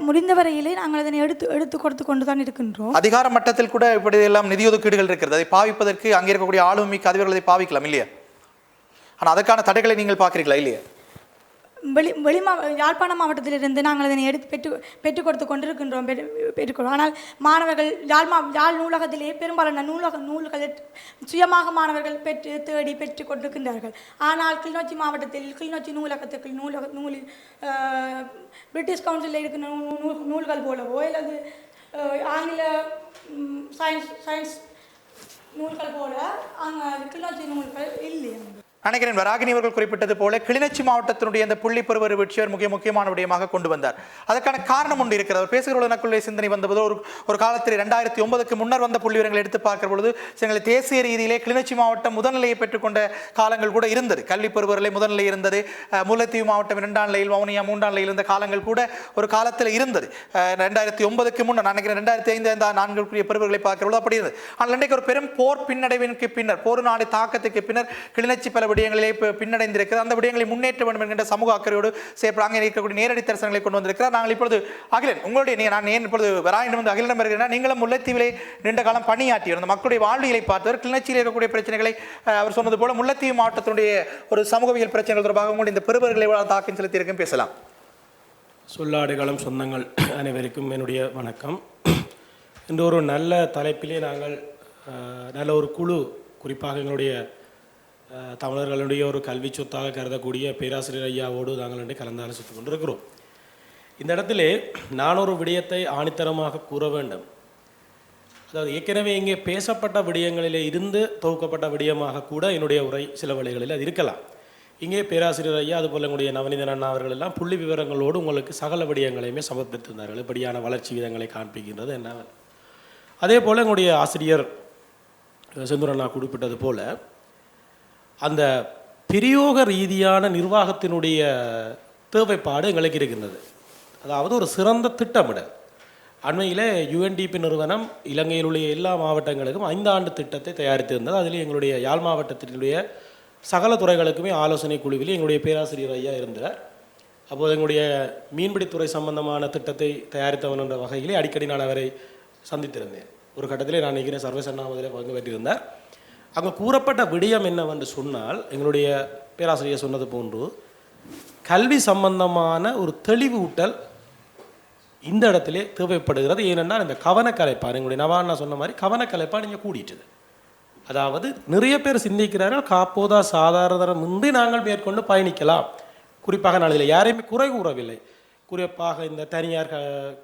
F: முடிந்த வரையிலே நாங்கள் அதனை எடுத்து கொடுத்து கொண்டு தான் இருக்கின்றோம். அதிகார
B: மட்டத்தில் கூட இப்படி எல்லாம் நிதி ஒதுக்கீடுகள் இருக்கிறது. அதை பாவிப்பதற்கு அங்கே இருக்கக்கூடிய ஆளுமிக்க அதிபர்கள் அதை பாவிக்கலாம் இல்லையா? ஆனால் அதற்கான தடைகளை நீங்கள் பார்க்குறீங்களா இல்லையா?
F: யாழ்ப்பாண மாவட்டத்திலிருந்து நாங்கள் அதனை பெற்றுக் கொடுத்து கொண்டிருக்கின்றோம் பெற்றுக்கொள்வோம். ஆனால் மாணவர்கள் யாழ் நூலகத்திலே பெரும்பாலான நூல்கள் சுயமாக மாணவர்கள் தேடி பெற்றுக் கொண்டிருக்கின்றார்கள். ஆனால் கிளிநொச்சி மாவட்டத்தில் கிளிநொச்சி நூலகத்துக்கு நூலில் பிரிட்டிஷ் கவுன்சிலில் இருக்கிற நூல்கள் போலவோ அல்லது ஆங்கில சயின்ஸ் நூல்கள் போல கிளிநொச்சி நூல்கள் இல்லை.
B: நினைக்கிறேன் வராகினி அவர்கள் குறிப்பிட்டது போல கிளிநொச்சி மாவட்டத்தினுடைய அந்த புள்ளி பருவ வீழ்ச்சியர் முக்கியமான விடயமாக கொண்டு வந்தார். அதற்கான காரணம் ஒன்று இருக்கிறது. அவர் பேசுகிறவர்களுக்குள்ளே சிந்தனை வந்தபோது ஒரு காலத்தில் 2009க்கு முன்னர் வந்த புள்ளி விவரங்களை எடுத்து பார்க்கிற பொழுது எங்களை தேசிய ரீதியிலே கிளிநொச்சி மாவட்டம் முதல்நிலையை பெற்றுக்கொண்ட காலங்கள் கூட இருந்தது. கல்வி பருவநிலை முதல்நிலை இருந்தது. முல்லைத்தீவு மாவட்டம் 2ஆம் நிலையில், வவுனியா 3ஆம் நிலையில் இருந்த காலங்கள் கூட ஒரு காலத்தில் இருந்தது. 2009க்கு முன்னர் நினைக்கிறேன் 2005 4 பருவங்களை பார்க்கிற பொழுது அப்படி இருந்தது. ஆனால் இன்றைக்கு ஒரு பெரும் போர் பின்னடைவிற்கு பின்னர், போர் நாடு தாக்கத்துக்கு பின்னர் கிளிநொச்சி பல விடயங்களிலே பின்னடைந்திருக்கிறது. அந்த விடயங்களை முன்னேற்ற வேண்டும் என்கின்ற சமூக அக்கறையோடு அங்கே இருக்கக்கூடிய நேரடி தரிசனங்களை கொண்டு வந்திருக்கிறார். நாங்கள் இப்பொழுது அகிலன் உங்களுடைய நான் ஏன் இப்பொழுது வராயினம் அகிலனம் வருகிறேன். நீங்களும் முல்லைத்தீவிலே நீண்ட காலம் பணியாற்றி அந்த மக்களுடைய வாழ்வியலை பார்த்தவர். கிளிநொச்சியில் இருக்கக்கூடிய பிரச்சனைகளை அவர் சொன்னது போல முல்லைத்தீவு மாவட்டத்தினுடைய ஒரு சமூகவியல் பிரச்சனைகள் தொடர்பாக உங்களுடைய இந்த பெறுபர்களை தாக்கம் செலுத்தியிருக்கும் பேசலாம்.
G: சொல்லாடுகளம் சொந்தங்கள் அனைவருக்கும் என்னுடைய வணக்கம். இன்று ஒரு நல்ல தலைப்பிலே நாங்கள் நல்ல ஒரு குழு, குறிப்பாக எங்களுடைய தமிழர்களுடைய ஒரு கல்வி சொத்தாக கருதக்கூடிய பேராசிரியர் ஐயாவோடு நாங்கள் கலந்து ஆலோசித்துக் கொண்டிருக்கிறோம். இந்த இடத்திலே நான் ஒரு விடயத்தை ஆணித்தரமாக கூற வேண்டும். அதாவது ஏற்கனவே இங்கே பேசப்பட்ட விடயங்களிலே இருந்து தொகுக்கப்பட்ட விடயமாக கூட என்னுடைய உரை சில வேளைகளில் அது இருக்கலாம். இங்கே பேராசிரியர் ஐயா அதுபோல் எங்களுடைய நவநீதன் அண்ணா அவர்கள் எல்லாம் புள்ளி விவரங்களோடு உங்களுக்கு சகல விடயங்களையுமே சமர்ப்பித்திருந்தார்கள். இப்படியான வளர்ச்சி விதங்களை காண்பிக்கின்றது என்ன. அதே போல் எங்களுடைய ஆசிரியர் செந்தூர் அண்ணா குறிப்பிட்டது போல் அந்த பிரயோக ரீதியான நிர்வாகத்தினுடைய தேவைப்பாடு எங்களுக்கு இருக்கின்றது. அதாவது ஒரு சிறந்த திட்டமிடல். அண்மையில் UNDP நிறுவனம் இலங்கையில் உள்ள எல்லா மாவட்டங்களுக்கும் 5 ஆண்டு திட்டத்தை தயாரித்திருந்தது. அதில் எங்களுடைய யாழ் மாவட்டத்தினுடைய சகல துறைகளுக்குமே ஆலோசனை குழுவில் எங்களுடைய பேராசிரியர் ஐயா இருந்தார். அப்போது எங்களுடைய மீன்பிடித்துறை சம்பந்தமான திட்டத்தை தயாரித்தவன் என்ற வகையிலே அடிக்கடி நான் அவரை சந்தித்திருந்தேன். ஒரு கட்டத்திலே நான் நினைக்கிறேன் சர்வீஸ் அண்ணாமதிலே பங்கு பெற்றிருந்தார். அங்கே கூறப்பட்ட விடயம் என்னவென்று சொன்னால், எங்களுடைய பேராசிரியர் சொன்னது போன்று கல்வி சம்பந்தமான ஒரு தெளிவூட்டல் இந்த இடத்திலே தேவைப்படுகிறது. ஏனென்றால் இந்த கவனக்கலைப்பாடு, எங்களுடைய நவானா சொன்ன மாதிரி கவனக்கலைப்பாடு இங்கே கூடிட்டுது. அதாவது நிறைய பேர் சிந்திக்கிறார்கள் காப்போதா சாதாரணமின்றி நாங்கள் மேற்கொண்டு பயணிக்கலாம். குறிப்பாக நான் இதில் யாரையுமே குறை கூறவில்லை. குறிப்பாக இந்த தனியார்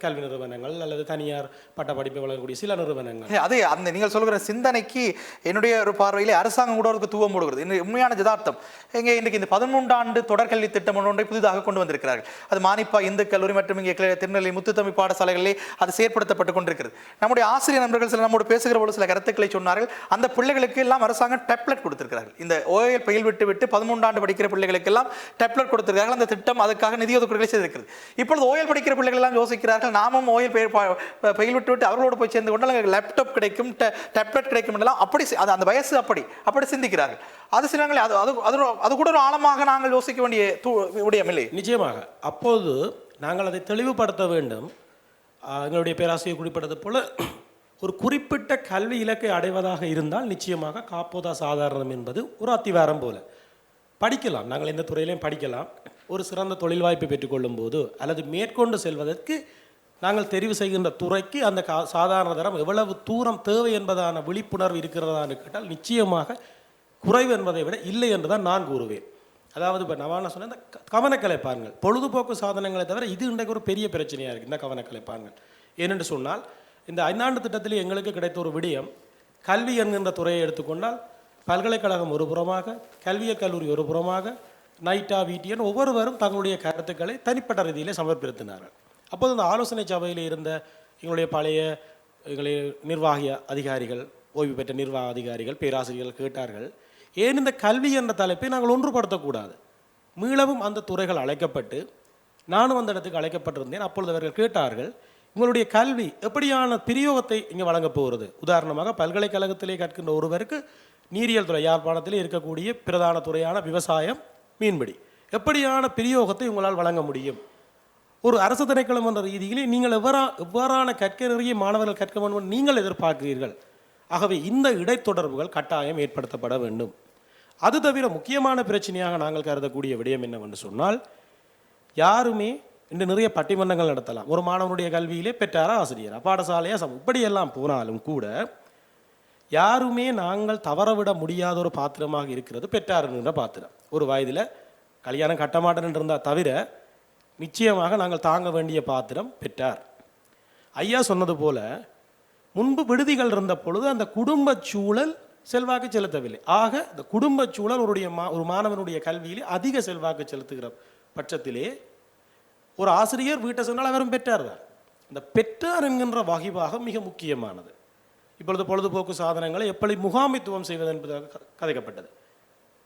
G: கல்வி நிறுவனங்கள் அல்லது தனியார் பட்டப்படிப்பை வழங்கக்கூடிய சில நிறுவனங்கள்,
B: அது அந்த நீங்கள் சொல்கிற சிந்தனைக்கு என்னுடைய ஒரு பார்வையில் அரசாங்கம் கூட ஒரு தூவம் போடுகிறது. உண்மையான யதார்த்தம் இங்கே இன்றைக்கு இந்த 13 ஆண்டு தொடர்கல்வி திட்டம் ஒன்றை புதிதாக கொண்டு வந்திருக்கிறார்கள். அது மானிப்பா இந்து கல்லூரி மற்றும் இங்கே திருநெல்வேலி முத்துத்தமிழ் பாடசாலைகளிலே அது செயற்படுத்தப்பட்டு கொண்டிருக்கிறது. நம்முடைய ஆசிரியர் நண்பர்கள் சில நம்மோடு பேசுகிற போது சில கருத்துக்களை சொன்னார்கள். அந்த பிள்ளைகளுக்கு எல்லாம் அரசாங்கம் டெப்லெட் கொடுத்திருக்கிறார்கள். இந்த ஓஎல் பயில் விட்டு 13 ஆண்டு படிக்கிற பிள்ளைகளுக்கு எல்லாம் டெப்லெட் கொடுத்திருக்கிறார்கள். அந்த திட்டம் அதுக்காக நிதி ஒதுக்கீடுகளை செய்திருக்கிறது. இப்பொழுது ஓயல் படிக்கிற பிள்ளைகள் எல்லாம் யோசிக்கிறார்கள், நாமும் ஓயல் பயில் விட்டு அவர்களோடு போய் சேர்ந்து கொண்டால் லேப்டாப் கிடைக்கும், டேப்லெட் கிடைக்கும் என்றெல்லாம் அப்படி அந்த வயசு அப்படி சிந்திக்கிறார்கள். அது சிலங்களை அது கூட ஒரு ஆழமாக நாங்கள் யோசிக்க வேண்டிய விடயம் இல்லை.
G: நிச்சயமாக. அப்போது நாங்கள் அதை தெளிவுபடுத்த வேண்டும். எங்களுடைய பேராசிரியர் குறிப்பிட்டது போல ஒரு குறிப்பிட்ட கல்வி இலக்கை அடைவதாக இருந்தால் நிச்சயமாக காப்போதா சாதாரணம் என்பது ஒரு அத்திவாரம் போல படிக்கலாம். நாங்கள் எந்த துறையிலையும் படிக்கலாம். ஒரு சிறந்த தொழில் வாய்ப்பை பெற்றுக்கொள்ளும் போது அல்லது மேற்கொண்டு செல்வதற்கு நாங்கள் தெரிவு செய்கின்ற துறைக்கு அந்த சாதாரண தரம் எவ்வளவு தூரம் தேவை என்பதான விழிப்புணர்வு இருக்கிறதான்னு கேட்டால் நிச்சயமாக குறைவு என்பதை விட இல்லை என்று தான் நான் கூறுவேன். அதாவது இப்போ நான் சொன்ன இந்த கவனக்கலை பாருங்கள், பொழுதுபோக்கு சாதனங்களை தவிர இது இன்றைக்கு ஒரு பெரிய பிரச்சனையாக இருக்குது இந்த கவனக்கலை பாருங்கள். ஏனென்று சொன்னால் இந்த 5 ஆண்டு திட்டத்தில் எங்களுக்கு கிடைத்த ஒரு விடயம், கல்வி என்கின்ற துறையை எடுத்துக்கொண்டால் பல்கலைக்கழகம் ஒரு புறமாக, கல்வியக் கல்லூரி ஒரு புறமாக, நைட்டா வீட்டியன் ஒவ்வொருவரும் தங்களுடைய கருத்துக்களை தனிப்பட்ட ரீதியிலே சமர்ப்பித்தினார்கள். அப்போது அந்த ஆலோசனை சபையில் இருந்த எங்களுடைய பழைய எங்களுடைய நிர்வாக அதிகாரிகள், ஓய்வு பெற்ற நிர்வாக அதிகாரிகள், பேராசிரியர்கள் கேட்டார்கள், ஏன் இந்த கல்வி என்ற தலைப்பை நாங்கள் ஒன்றுபடுத்தக்கூடாது? மீளவும் அந்த துறைகள் அழைக்கப்பட்டு நானும் அந்த இடத்துக்கு அழைக்கப்பட்டிருந்தேன். அப்பொழுது அவர்கள் கேட்டார்கள், உங்களுடைய கல்வி எப்படியான பிரயோகத்தை இங்கே வழங்கப் போகிறது? உதாரணமாக பல்கலைக்கழகத்திலே கற்கின்ற ஒருவருக்கு நீரியல் துறை, யாழ்ப்பாணத்திலே இருக்கக்கூடிய பிரதான துறையான விவசாயம், மீன்பிடி, எப்படியான பிரயோகத்தை உங்களால் வழங்க முடியும்? ஒரு அரசு திணைக்களம் என்ற ரீதியிலே நீங்கள் எவ்வாறான கற்க நிறைய மாணவர்கள் கற்க வேண்டும் நீங்கள் எதிர்பார்க்கிறீர்கள்? ஆகவே இந்த இடைத்தொடர்புகள் கட்டாயம் ஏற்படுத்தப்பட வேண்டும். அது தவிர முக்கியமான பிரச்சனையாக நாங்கள் கருதக்கூடிய விடயம் என்னவென்று சொன்னால், யாருமே இன்று நிறைய பட்டிமன்றங்கள் நடத்தலாம். ஒரு மாணவனுடைய கல்வியிலே பெற்றாரா ஆசிரியரா, பாடசாலையா, இப்படியெல்லாம் போனாலும் கூட யாருமே நாங்கள் தவறவிட முடியாத ஒரு பாத்திரமாக இருக்கிறது பெற்றார் என்கின்ற பாத்திரம். ஒரு வயதில் கல்யாணம் கட்டமாட்டேன் இருந்தால் தவிர நிச்சயமாக நாங்கள் தாங்க வேண்டிய பாத்திரம் பெற்றார். ஐயா சொன்னது போல முன்பு விடுதிகள் இருந்த பொழுது அந்த குடும்ப சூழல் செல்வாக்கு செலுத்தவில்லை. ஆக இந்த குடும்ப சூழல் ஒரு மாணவனுடைய கல்வியிலே அதிக செல்வாக்கு செலுத்துகிற பட்சத்திலே ஒரு ஆசிரியர் வீட்டை சொன்னால் அவரும் பெற்றார் தான். இந்த பெற்றார் என்கின்ற வகைபாகம் மிக முக்கியமானது. இப்பொழுது பொழுதுபோக்கு சாதனங்களை எப்படி முகாமித்துவம் செய்வது என்பதாக கதைக்கப்பட்டது.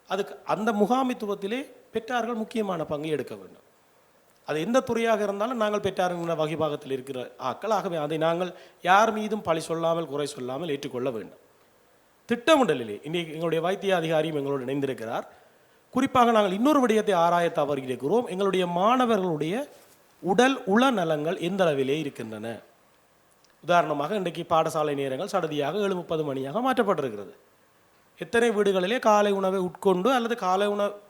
G: அதுக்கு அந்த முகாமித்துவத்திலே பெற்றார்கள் முக்கியமான பங்கை எடுக்க வேண்டும். அது எந்த துறையாக இருந்தாலும் நாங்கள் பெற்றாருங்கிற வகைபாகத்தில் இருக்கிற ஆக்கள். ஆகவே அதை நாங்கள் யார் மீதும் பழி சொல்லாமல் குறை சொல்லாமல் ஏற்றுக்கொள்ள வேண்டும். திட்டமிடலிலே இன்றைக்கு எங்களுடைய வைத்திய அதிகாரியும் எங்களோடு இணைந்திருக்கிறார். குறிப்பாக நாங்கள் இன்னொரு விடயத்தை ஆராய தவறியிருக்கிறோம். எங்களுடைய மாணவர்களுடைய உடல் உள நலங்கள் எந்த அளவிலே இருக்கின்றன. உதாரணமாக இன்றைக்கு பாடசாலை நேரங்கள் சடதியாக 7:30 மணியாக மாற்றப்பட்டிருக்கிறது. எத்தனை வீடுகளிலே காலை உணவை உட்கொண்டு அல்லது காலை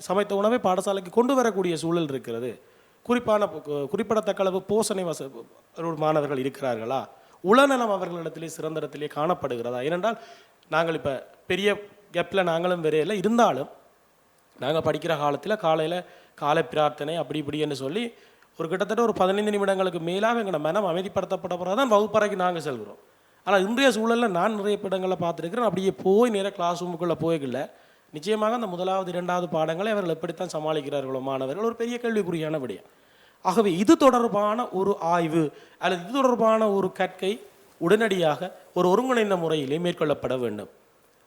G: சமைத்த உணவை பாடசாலைக்கு கொண்டு வரக்கூடிய சூழல் இருக்கிறது. குறிப்பிடத்தக்க அளவு போஷணை மாணவர்கள் இருக்கிறார்களா? உளநலம் அவர்களிடத்திலே சிறந்த இடத்திலே காணப்படுகிறதா? ஏனென்றால் நாங்கள் இப்போ பெரிய கேப்பில் நாங்களும் வரையில இருந்தாலும் நாங்கள் படிக்கிற காலத்தில் காலையில் காலை பிரார்த்தனை அப்படி இப்படி என்று சொல்லி ஒரு கிட்டத்தட்ட ஒரு 15 நிமிடங்களுக்கு மேலாக எங்களோட மனம் அமைதிப்படுத்தப்பட்ட பிறகு தான் வகுப்பறைக்கு நாங்கள் செல்கிறோம். ஆனால் இன்றைய சூழலில் நான் நிறைய இடங்களில் பார்த்துருக்கிறேன். அப்படியே போய் நேராக கிளாஸ் ரூமுக்குள்ளே போய்கல நிச்சயமாக அந்த 1வது 2வது பாடங்களை அவர்கள் எப்படித்தான் சமாளிக்கிறார்களோ மாணவர்கள் ஒரு பெரிய கேள்விக்குறியான விடயம். ஆகவே இது தொடர்பான ஒரு ஆய்வு அல்லது இது தொடர்பான ஒரு கற்கை உடனடியாக ஒரு ஒருங்கிணைந்த முறையிலே மேற்கொள்ளப்பட வேண்டும்.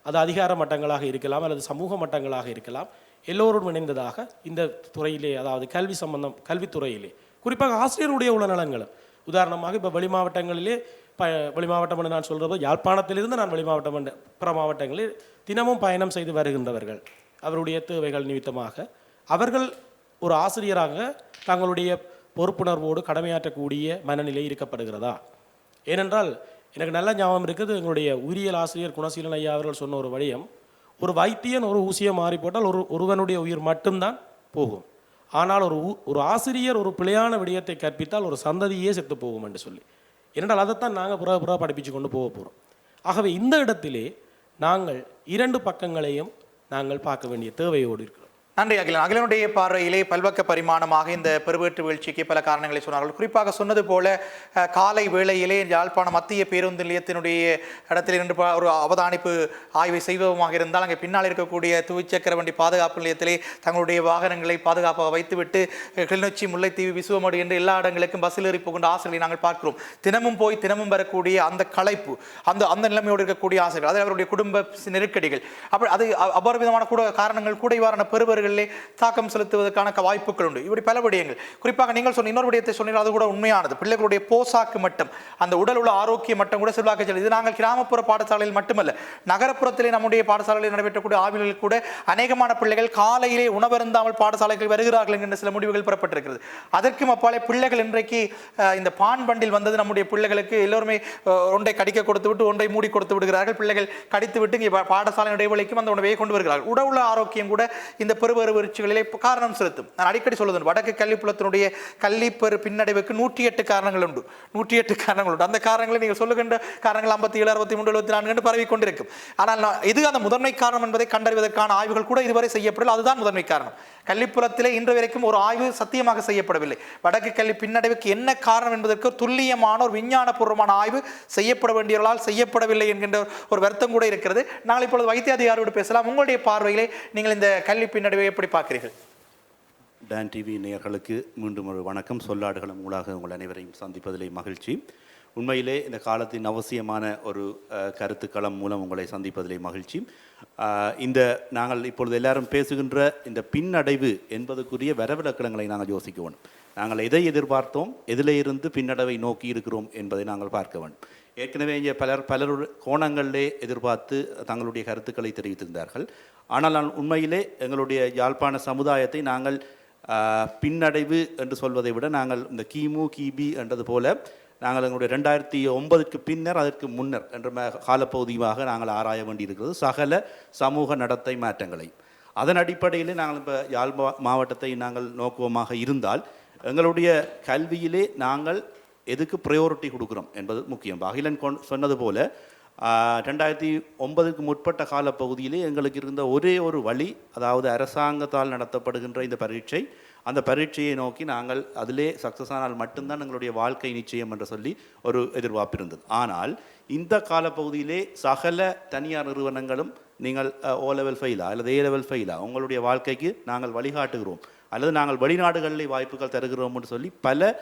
G: அது அதிகார மட்டங்களாக இருக்கலாம் அல்லது சமூக மட்டங்களாக இருக்கலாம். எல்லோரும் இணைந்ததாக இந்த துறையிலே, அதாவது கல்வித்துறையிலே குறிப்பாக ஆசிரியருடைய உளநலங்களும். உதாரணமாக இப்போ வெளி மாவட்டங்களிலே வெளி மாவட்டம் என்று நான் சொல்கிறது, யாழ்ப்பாணத்திலிருந்து நான் வெளி மாவட்டம் என்ற பிற மாவட்டங்களில் தினமும் பயணம் செய்து வருகின்றவர்கள் அவருடைய தேவைகள் நிமித்தமாக அவர்கள் ஒரு ஆசிரியராக தங்களுடைய பொறுப்புணர்வோடு கடமையாற்றக்கூடிய மனநிலை இருக்கப்படுகிறதா? ஏனென்றால் எனக்கு நல்ல ஞாபகம் இருக்குது, எங்களுடைய உயிரியல் ஆசிரியர் குணசீலன் ஐயா அவர்கள் சொன்ன ஒரு வழியம், ஒரு வைத்தியன் ஒரு ஊசியை மாறி போட்டால் ஒருவனுடைய உயிர் மட்டும்தான் போகும். ஆனால் ஒரு ஆசிரியர் ஒரு பிழையான விடயத்தை கற்பித்தால் ஒரு சந்ததியே செத்து போகும் என்று சொல்லி. ஏனென்றால் அதைத்தான் நாங்கள் புற படிப்பிச்சு கொண்டு போக போகிறோம். ஆகவே இந்த இடத்திலே நாங்கள் 2 பக்கங்களையும் நாங்கள் பார்க்க வேண்டிய தேவையோடு இருக்கிறோம்.
B: நன்றி அகிலன். அகிலனுடைய பார்வையிலே பல்பக்க பரிமாணமாக இந்த பெருவேற்று வீழ்ச்சிக்கு பல காரணங்களை சொன்னார்கள். குறிப்பாக சொன்னது போல காலை வேளையிலே யாழ்ப்பாணம் மத்திய பேருந்து நிலையத்தினுடைய இடத்தில் இருந்து ஒரு அவதானிப்பு ஆய்வை செய்வமாக இருந்தால் அங்கே பின்னால் இருக்கக்கூடிய துவிச்சக்கர வண்டி பாதுகாப்பு நிலையத்திலே தங்களுடைய வாகனங்களை பாதுகாப்பாக வைத்துவிட்டு கிளிநொச்சி, முல்லைத்தீவு, விசுவமடு என்று எல்லா இடங்களுக்கும் பஸ்ஸில் ஏறி போகின்ற ஆசிரியர்களை நாங்கள் பார்க்கிறோம். தினமும் போய் தினமும் வரக்கூடிய அந்த களைப்பு, அந்த நிலைமையோடு இருக்கக்கூடிய ஆசிரியர்கள், அது அவருடைய குடும்ப நெருக்கடிகள், அப்படி அது அபரிதமான கூட காரணங்கள் கூட இவ்வாறான பெருவர்கள் செயற்பாடுகளிலே தாக்கம் செலுத்துவதற்கான வாய்ப்புகள் உண்டு. இப்படி பல விடயங்கள், குறிப்பாக நீங்கள் சொன்ன இன்னொரு விடயத்தை சொன்னீர்கள், அது கூட உண்மையானது. பிள்ளைகளுடைய போசாக்கு மட்டம், அந்த உடல் உள்ள ஆரோக்கிய மட்டம் கூட செல்வாக்கு செல்லுது. இது நாங்கள் கிராமப்புற பாடசாலையில் மட்டுமல்ல, நகரப்புறத்திலே நம்முடைய பாடசாலையில் நடைபெற்றக்கூடிய ஆய்வுகளில் கூட அநேகமான பிள்ளைகள் காலையிலே உணவருந்தாமல் பாடசாலைகள் வருகிறார்கள் என்கின்ற சில முடிவுகள் பெறப்பட்டிருக்கிறது. அதற்கும் அப்பாலே பிள்ளைகள் இன்றைக்கு இந்த பான் பண்டில் வந்தது. நம்முடைய பிள்ளைகளுக்கு எல்லோருமே ஒன்றை கடிக்க கொடுத்து விட்டு ஒன்றை மூடி கொடுத்து விடுகிறார்கள். பிள்ளைகள் கடித்து விட்டு இங்கே பாடசாலை இடைவெளிக்கும் அந்த உணவை கொண்டு வருகிறார்கள். உடவுள்ள ஆரோக்கியம் கூட இந்த பெருவருவச்சிகளிலே காரணம் செலுத்தும். நான் அடிக்கடி சொல்லுவேன், வடக்கு கல்விப்புலத்தினுடைய கல்விப்பெரு பின்னடைவுக்கு 108 காரணங்கள் உண்டு. 108 காரணங்கள் உண்டு. அந்த காரணங்களை நீங்கள் சொல்லுகின்ற காரணங்கள் 57, 63, 74 என்று பரவி கொண்டிருக்கும். ஆனால் இது அந்த முதன்மை காரணம் என்பதை கண்டறிவதற்கான ஆய்வுகள் கூட இதுவரை செய்யப்படவில்லை. அதுதான் முதன்மை காரணம். கல்விப்புலத்திலே இன்று வரைக்கும் ஒரு ஆய்வு சத்தியமாக செய்யப்படவில்லை. வடக்கு கல்வி பின்னடைவுக்கு என்ன காரணம் என்பதற்கு துல்லியமான ஒரு விஞ்ஞானபூர்வமான ஆய்வு செய்யப்பட வேண்டியவர்களால் செய்யப்படவில்லை என்கின்ற ஒரு வருத்தம் கூட இருக்கிறது. நாங்கள் இப்பொழுது வைத்திய அதிகாரியோடு பேசலாம். உங்களுடைய பார்வையிலே நீங்கள் இந்த கல்வி பின்னடைவை எப்படி பார்க்கிறீர்கள்?
H: டான் டிவி நேயர்களுக்கு மீண்டும் ஒரு வணக்கம். சொல்லாடுகளம் ஊடாக உங்கள் அனைவரையும் சந்திப்பதிலே மகிழ்ச்சி. உண்மையிலே இந்த காலத்தின் அவசியமான ஒரு கருத்துக்களம் மூலம் உங்களை சந்திப்பதிலே மகிழ்ச்சி. இந்த நாங்கள் இப்பொழுது எல்லாரும் பேசுகின்ற இந்த பின்னடைவு என்பதற்குரிய வரவிலக்கணங்களை நாங்கள் யோசிக்க வேண்டும். நாங்கள் எதை எதிர்பார்த்தோம், எதிலே இருந்து பின்னடைவை நோக்கி இருக்கிறோம் என்பதை நாங்கள் பார்க்க வேண்டும். ஏற்கனவே இங்கே பலருடைய கோணங்களிலே எதிர்பார்த்து தங்களுடைய கருத்துக்களை தெரிவித்திருந்தார்கள். ஆனால் நான் உண்மையிலே எங்களுடைய யாழ்ப்பாண சமுதாயத்தை நாங்கள் பின்னடைவு என்று சொல்வதை விட நாங்கள் இந்த கிமு கிபி என்றது போல நாங்கள் எங்களுடைய 2009க்கு பின்னர் அதற்கு முன்னர் என்ற காலப்பகுதியாக நாங்கள் ஆராய வேண்டியிருக்கிறது சகல சமூக நடத்தை மாற்றங்களை. அதன் அடிப்படையில் நாங்கள் இப்போ யாழ் மாவட்டத்தை நாங்கள் நோக்குவமாக இருந்தால் எங்களுடைய கல்வியிலே நாங்கள் எதுக்கு ப்ரையாரிட்டி கொடுக்குறோம் என்பது முக்கியம். அகிலன் சொன்னது போல 2009க்கு முற்பட்ட காலப்பகுதியிலே எங்களுக்கு இருந்த ஒரே ஒரு வழி, அதாவது அரசாங்கத்தால் நடத்தப்படுகின்ற இந்த பரீட்சை. அந்த பரீட்சையை நோக்கி நாங்கள் அதிலே சக்ஸஸ் ஆனால் மட்டும்தான் எங்களுடைய வாழ்க்கை நிச்சயம் என்று சொல்லி ஒரு எதிர்பார்ப்பு இருந்தது. ஆனால் இந்த காலப்பகுதியிலே சகல தனியார் நிறுவனங்களும் நீங்கள் ஓ லெவல் ஃபெயிலா அல்லது ஏ லெவல் ஃபெயிலா உங்களுடைய வாழ்க்கைக்கு நாங்கள் வழிகாட்டுகிறோம் அல்லது நாங்கள் வெளிநாடுகளிலே வாய்ப்புகள் தருகிறோம் என்று சொல்லி பல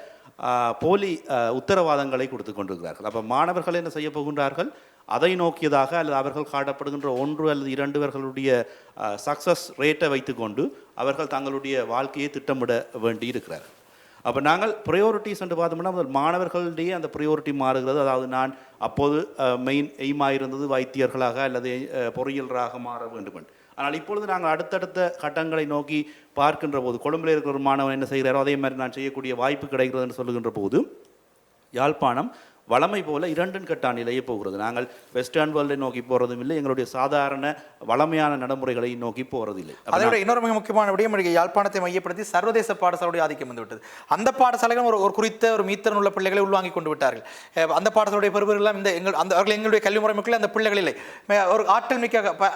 H: போலி உத்தரவாதங்களை கொடுத்து கொண்டிருக்கிறார்கள். அப்போ மாணவர்கள் என்ன செய்ய போகின்றார்கள், அதை நோக்கியதாக அல்லது அவர்கள் காட்டப்படுகின்ற 1 அல்லது 2 பேர்களுடைய சக்ஸஸ் ரேட்டை வைத்துக்கொண்டு அவர்கள் தங்களுடைய வாழ்க்கையை திட்டமிட வேண்டி இருக்கிறார்கள். அப்போ நாங்கள் ப்ரையாரிட்டிஸ் என்று பார்த்தோம்னா முதல் மாணவர்களுடைய அந்த ப்ரையாரிட்டி மாறுகிறது. அதாவது நான் அப்போது மெயின் எய்மாக இருந்தது வைத்தியர்களாக அல்லது பொறியியலராக மாற வேண்டும் என்று. ஆனால் இப்பொழுது நாங்கள் அடுத்தடுத்த கட்டங்களை நோக்கி பார்க்கின்ற போது கொழும்பில் இருக்கிற ஒரு மாணவன் என்ன செய்கிறாரோ அதே மாதிரி நான் செய்யக்கூடிய வாய்ப்பு கிடைக்கிறது என்று சொல்லுகின்ற போது யாழ்ப்பாணம் வளமை போல 2 கட்ட நிலையே போகிறது. நாங்கள் வெஸ்டர்ன் வேர்ல்டை நோக்கி போகிறதும் இல்லை, எங்களுடைய சாதாரண வளமையான நடைமுறைகளை நோக்கி போகிறதில்லை.
B: அதை விட இன்னொரு மிக முக்கியமான விடயம், யாழ்ப்பாணத்தை மையப்படுத்தி சர்வதேச பாடசாலையுடைய ஆதிக்கம் வந்துவிட்டது. அந்த பாடசாலைகள் ஒரு குறித்த ஒரு மீத்திறன் உள்ள பிள்ளைகளை உள்வாங்கி கொண்டு விட்டார்கள். அந்த பாடசாலையுடைய பெறுவர்கள் அவர்கள் எங்களுடைய கல்வி முறைமைக்குள்ளே அந்த பிள்ளைகள் இல்லை, ஒரு ஆற்றல் மிக்க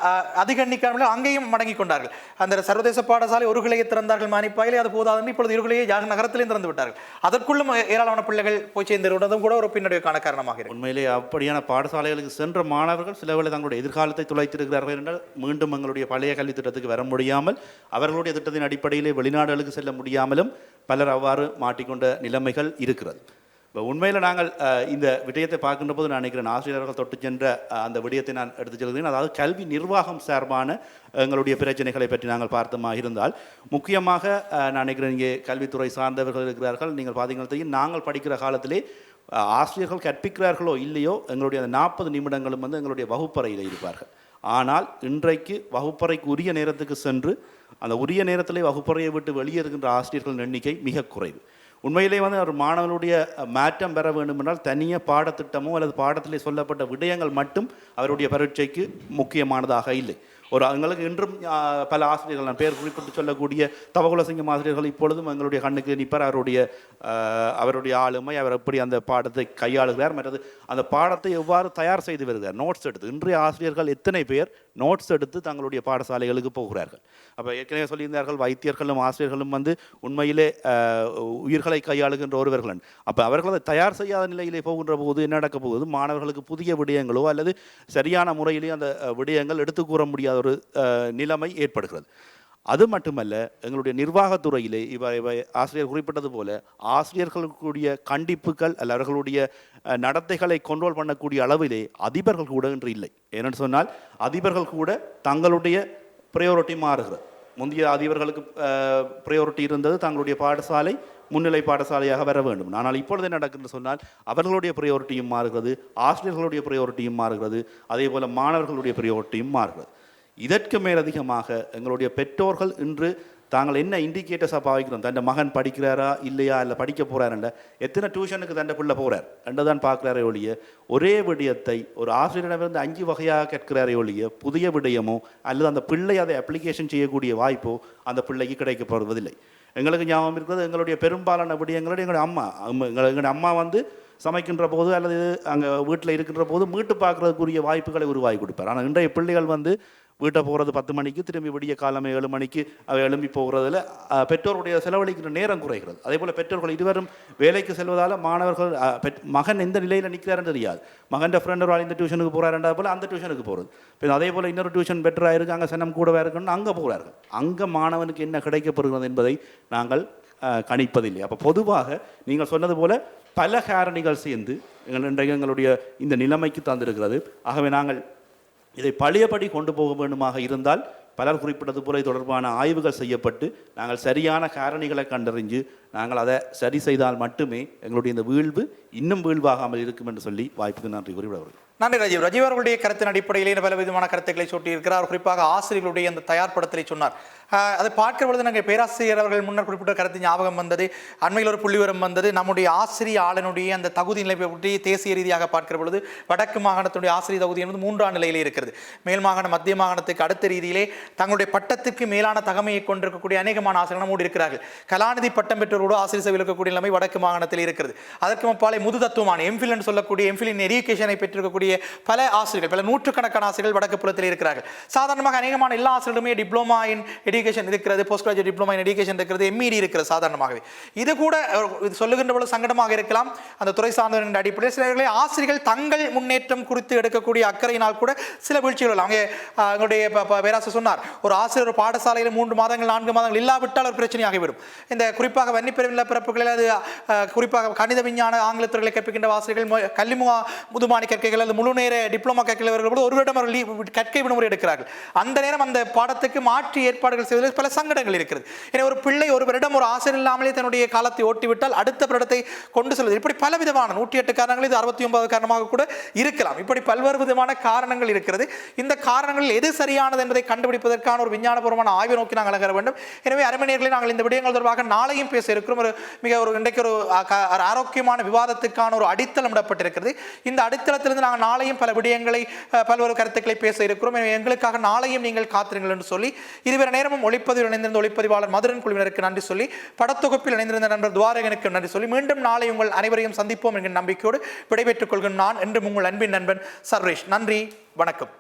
B: அதிக எண்ணிக்கையான அங்கேயும் மடங்கி கொண்டார்கள். அந்த சர்வதேச பாடசாலை ஒரு கிளையை திறந்தார்கள் மானிப்பாயிலே, அது போதாது இப்பொழுது 2 கிளையை நகரத்திலையும் திறந்து விட்டார்கள். அதற்குள்ளும் ஏராளமான பிள்ளைகள் போய் சேர்ந்திருந்ததும் கூட ஒரு பின்னடைவு காரணமாக இருக்கு.
H: உண்மையிலே அப்படியான பாடசாலைகளுக்கு சென்ற மாணவர்கள் சிலவேளை தங்களுடைய எதிர்காலத்தை துளைத்திருக்கிறார்கள் என்றால் மீண்டும் எங்களுடைய பழைய கல்வி திட்டத்துக்கு வர முடியாமல் அவர்களுடைய திட்டத்தின் அடிப்படையிலே வெளிநாடுகளுக்கு செல்ல முடியாமலும் பலர் அவ்வாறு மாட்டிக்கொண்ட நிலைமைகள் இருக்கிறது. இப்போ உண்மையில் நாங்கள் இந்த விடயத்தை பார்க்கின்ற போது நான் நினைக்கிறேன் ஆசிரியர்கள் தொட்டு சென்ற அந்த விடயத்தை நான் எடுத்து செல்கிறேன். அதாவது கல்வி நிர்வாகம் சார்பான எங்களுடைய பிரச்சனைகளை பற்றி நாங்கள் பார்த்தமாக இருந்தால் முக்கியமாக நான் நினைக்கிறேன் இங்கே கல்வித்துறை சார்ந்தவர்கள் இருக்கிறார்கள். நீங்கள் பார்த்தீங்கன்னா நாங்கள் படிக்கிற காலத்திலே ஆசிரியர்கள் கற்பிக்கிறார்களோ இல்லையோ எங்களுடைய அந்த 40 நிமிடங்களும் எங்களுடைய வகுப்பறையில் இருப்பார்கள். ஆனால் இன்றைக்கு வகுப்பறைக்கு உரிய நேரத்துக்கு சென்று அந்த உரிய நேரத்திலே வகுப்பறையை விட்டு வெளியேறுகின்ற ஆசிரியர்களின் எண்ணிக்கை மிக குறைவு. உண்மையிலே ஒரு மாணவனுடைய மாற்றம் பெற வேண்டும் என்றால் தனியாக பாடத்திட்டமோ அல்லது பாடத்திலே சொல்லப்பட்ட விடயங்கள் மட்டும் அவருடைய பரீட்சைக்கு முக்கியமானதாக இல்லை. எங்களுக்கு இன்றும் பல ஆசிரியர்கள், நான் பேர் குறிப்பிட்டு சொல்லக்கூடிய தவகுலசிங்கம் ஆசிரியர்கள் இப்பொழுதும் எங்களுடைய கண்ணுக்கு நிற்பார். அவருடைய ஆளுமை, அவர் எப்படி அந்த பாடத்தை கையாளுகிறார், மற்றது அந்த பாடத்தை எவ்வாறு தயார் செய்து வருகிறார், நோட்ஸ் எடுத்து. இன்றைய ஆசிரியர்கள் எத்தனை பேர் நோட்ஸ் எடுத்து தங்களுடைய பாடசாலைகளுக்கு போகிறார்கள். அப்போ ஏற்கனவே சொல்லியிருந்தார்கள் வைத்தியர்களும் ஆசிரியர்களும் உண்மையிலே உயிர்களை கையாளுகின்ற ஒருவர்கள். அப்போ அவர்கள் அதை தயார் செய்யாத நிலையிலே போகின்ற போது என்ன நடக்கப் போகுது, மாணவர்களுக்கு புதிய விடயங்களோ அல்லது சரியான முறையிலே அந்த விடயங்கள் எடுத்து கூற முடியாத ஒரு நிலைமை ஏற்படுகிறது. அது மட்டுமல்ல, எங்களுடைய நிர்வாகத்துறையிலே இவை ஆசிரியர் குறிப்பிட்டது போல ஆசிரியர்களுடைய கண்டிப்புகள் அல்ல அவர்களுடைய நடத்தைகளை கண்ட்ரோல் பண்ணக்கூடிய அளவிலே அதிபர்கள் கூட இன்று இல்லை. ஏனென்று சொன்னால் அதிபர்கள் கூட தங்களுடைய ப்ரையாரிட்டி மாறுகிறது. முந்தைய அதிபர்களுக்கு ப்ரையாரிட்டி இருந்தது தங்களுடைய பாடசாலை முன்னிலை பாடசாலையாக வர வேண்டும். ஆனால் இப்பொழுது என்ன நடக்குதுன்னு சொன்னால் அவர்களுடைய ப்ரையாரிட்டியும் மாறுகிறது, ஆசிரியர்களுடைய ப்ரையாரிட்டியும் மாறுகிறது, அதே போல் மாணவர்களுடைய ப்ரையாரிட்டியும் மாறுகிறது. இதற்கு மேலதிகமாக எங்களுடைய பெற்றோர்கள் இன்று தாங்கள் என்ன இண்டிகேட்டர்ஸாக பாவிக்கிறோம், தன் மகன் படிக்கிறாரா இல்லையா, இல்லை படிக்க போகிறாருன்ற எத்தனை டியூஷனுக்கு தன் பிள்ளை போகிறார் என்று தான் பார்க்குறாரே ஒழிய ஒரே விடயத்தை ஒரு ஆசிரியரிடமிருந்து 5 வகையாக கேட்கிறாரே ஒழிய புதிய விடயமோ அல்லது அந்த பிள்ளை அதை அப்ளிகேஷன் செய்யக்கூடிய வாய்ப்போ அந்த பிள்ளைக்கு கிடைக்கப்படுவதில்லை. எங்களுக்கு ஞாபகம் இருக்கிறது, எங்களுடைய பெரும்பாலான விடயங்களுடைய எங்களுடைய அம்மா வந்து சமைக்கின்ற போது அல்லது அங்கே வீட்டில் இருக்கின்ற போது மீட்டு பார்க்குறதுக்குரிய வாய்ப்புகளை உருவாக்கி கொடுப்பார். ஆனால் இன்றைய பிள்ளைகள் வந்து வீட்டை போகிறது 10 மணிக்கு, திரும்பி விடிய காலமே 7 மணிக்கு எழும்பி போகிறதுல பெற்றோருடைய செலவழிக்கிற நேரம் குறைகிறது. அதே போல் பெற்றோர்கள் இருவரும் வேலைக்கு செல்வதால் மாணவர்கள் மகன் எந்த நிலையில் நிற்கிறாருன்னு தெரியாது. மகன் ஃப்ரெண்ட் ஒரு இந்த டியூஷனுக்கு போகிறாருன்றா போல் அந்த டியூஷனுக்கு போகிறது. இப்போ அதே போல் இன்னொரு டியூஷன் பெட்டராக இருக்குது, அங்கே சனம் கூடவே இருக்குன்னு அங்கே போகிறார்கள். அங்கே மாணவனுக்கு என்ன கிடைக்கப்படுகிறது என்பதை நாங்கள் கணிப்பதில்லை. அப்போ பொதுவாக நீங்கள் சொன்னது போல பல காரணிகள் சேர்ந்து எங்களுடைய இந்த நிலைமைக்கு தந்திருக்கிறது. ஆகவே நாங்கள் இதை பழையபடி கொண்டு போக வேண்டுமாக இருந்தால் பலர் குறிப்பிட்டது போல தொடர்பான ஆய்வுகள் செய்யப்பட்டு நாங்கள் சரியான காரணிகளை கண்டறிஞ்சு நாங்கள் அதை சரி செய்தால் மட்டுமே எங்களுடைய இந்த வீழ்வு இன்னும் வீழ்வாகாமல் இருக்கும் என்று சொல்லி வாய்ப்புக்கு நன்றி கூறிவிடுவார்கள்.
B: நன்றி ராஜீவ். ராஜீவ் அவர்களுடைய கருத்தின் அடிப்படையிலே பல விதமான கருத்துக்களை சொல்லியிருக்கிறார். குறிப்பாக ஆசிரியர்களுடைய அந்த தயார்படுத்தலை சொன்னார். அதை பார்க்கிற பொழுது நாங்கள் பேராசிரியர் அவர்கள் முன்னர் குறிப்பிட்ட கருத்து ஞாபகம் வந்தது. அண்மையில் ஒரு புள்ளிவரம் வந்தது. நம்முடைய ஆசிரிய ஆளனுடைய அந்த தகுதி நிலை பற்றி தேசிய ரீதியாக பார்க்கிற பொழுது வடக்கு மாகாணத்துடைய ஆசிரிய தகுதி என்பது 3ஆம் நிலையிலே இருக்கிறது. மேல் மாகாணம் மத்திய மாகாணத்துக்கு அடுத்த ரீதியிலே தங்களுடைய பட்டத்துக்கு மேலான தகமையை கொண்டிருக்கக்கூடிய அநேகமான ஆசிரியர்கள் நம்மோடு இருக்கிறார்கள். கலாநிதி பட்டம் பெற்றோரோடு ஆசிரியர் சேவை இருக்கக்கூடிய நிலைமை வடக்கு மாகாணத்தில் இருக்கிறது. அதற்கு முப்பாலே முது தத்துவமான எம்ஃபில் என்று சொல்லக்கூடிய எம்ஃபில் இன் எஜுகேஷனை பெற்றிருக்கக்கூடிய பல ஆசிரியர்கள், பல நூற்றுக்கணக்கான ஆசிரியர்கள் வடக்கு புறத்தில் இருக்கிறார்கள். சாதாரணமாக அநேகமான எல்லா ஆசிரியர்களுமே டிப்ளமா இன் எஜுகேஷன் இருக்கிறது, post graduate diploma in education இருக்கிறது, எம்இடி இருக்கிறது. சாதாரணமாகவே இது கூட இது சொல்லுகின்ற பொழுது சங்கடமாக இருக்கலாம். அந்த துறை சார்ந்தவர்களின் அடிப்படையில் சிலர்களை ஆசிரியர்கள் தங்கள் முன்னேற்றம் குறித்து எடுக்கக்கூடிய அக்கறையினால் கூட சில வீழ்ச்சிகள். அவங்க எங்களுடைய பேராசிரியர் சொன்னார், ஒரு ஆசிரியர் ஒரு பாடசாலையில் 3 மாதங்கள் 4 மாதங்கள் இல்லாவிட்டால் ஒரு பிரச்சனையாகிவிடும். இந்த குறிப்பாக வன்னிப்பிரிவில் பிறப்புகளில் அது குறிப்பாக கணித விஞ்ஞான ஆங்கிலத்துறைகளை கற்பிக்கின்ற ஆசிரியர்கள் கல்விமுகா முதுமானி கற்கைகள் அது முழு நேர டிப்ளமா கற்கிறவர்கள் ஒரு வருடம் கற்கை விடுமுறை எடுக்கிறார்கள். அந்த நேரம் அந்த பாடத்துக்கு மாற்றி ஏற்பாடுகள் செய்வதில் பல சங்கடங்கள் இருக்கிறது. எனவே ஒரு பிள்ளை ஒரு வருடம் ஒரு ஆசிரியர் இல்லாமலே தன்னுடைய காலத்தை ஓட்டிவிட்டால் அடுத்த வருடத்தை கொண்டு செல்வது இப்படி பல விதமான 108 காரணங்கள், இது 69 காரணமாக கூட இருக்கலாம். இப்படி பல்வேறு விதமான காரணங்கள் இருக்கிறது. இந்த காரணங்கள் எது சரியானது என்பதை கண்டுபிடிப்பதற்கான ஒரு விஞ்ஞானபூர்வமான ஆய்வை நோக்கி நாங்கள் அகர வேண்டும். எனவே அருமையர்களே, நாங்கள் இந்த விடயங்கள் தொடர்பாக நாளையும் பேச இருக்கிறோம். இன்றைக்கு ஒரு ஆரோக்கியமான விவாதத்துக்கான ஒரு அடித்தளம் இடப்பட்டிருக்கிறது. இந்த அடித்தளத்திலிருந்து நாங்கள் நாளையும் பல விடயங்களை பல்வேறு கருத்துக்களை பேச இருக்கிறோம். எனவே எங்களுக்காக நாளையும் நீங்கள் காத்திருங்கள் என்று சொல்லி இதுவரை நேரமும் ஒளிப்பதிவில் இணைந்திருந்த ஒளிப்பதிவாளர் மதுரன் குழுவினருக்கு நன்றி சொல்லி, படத்தொகுப்பில் இணைந்திருந்த நண்பர் துவாரகனுக்கு நன்றி சொல்லி, மீண்டும் நாளை உங்கள் அனைவரையும் சந்திப்போம் என்கிற நம்பிக்கையோடு விடைபெற்றுக் கொள்கிறேன். நான் என்று உங்கள் அன்பின் நண்பன் சர்வேஷ். நன்றி, வணக்கம்.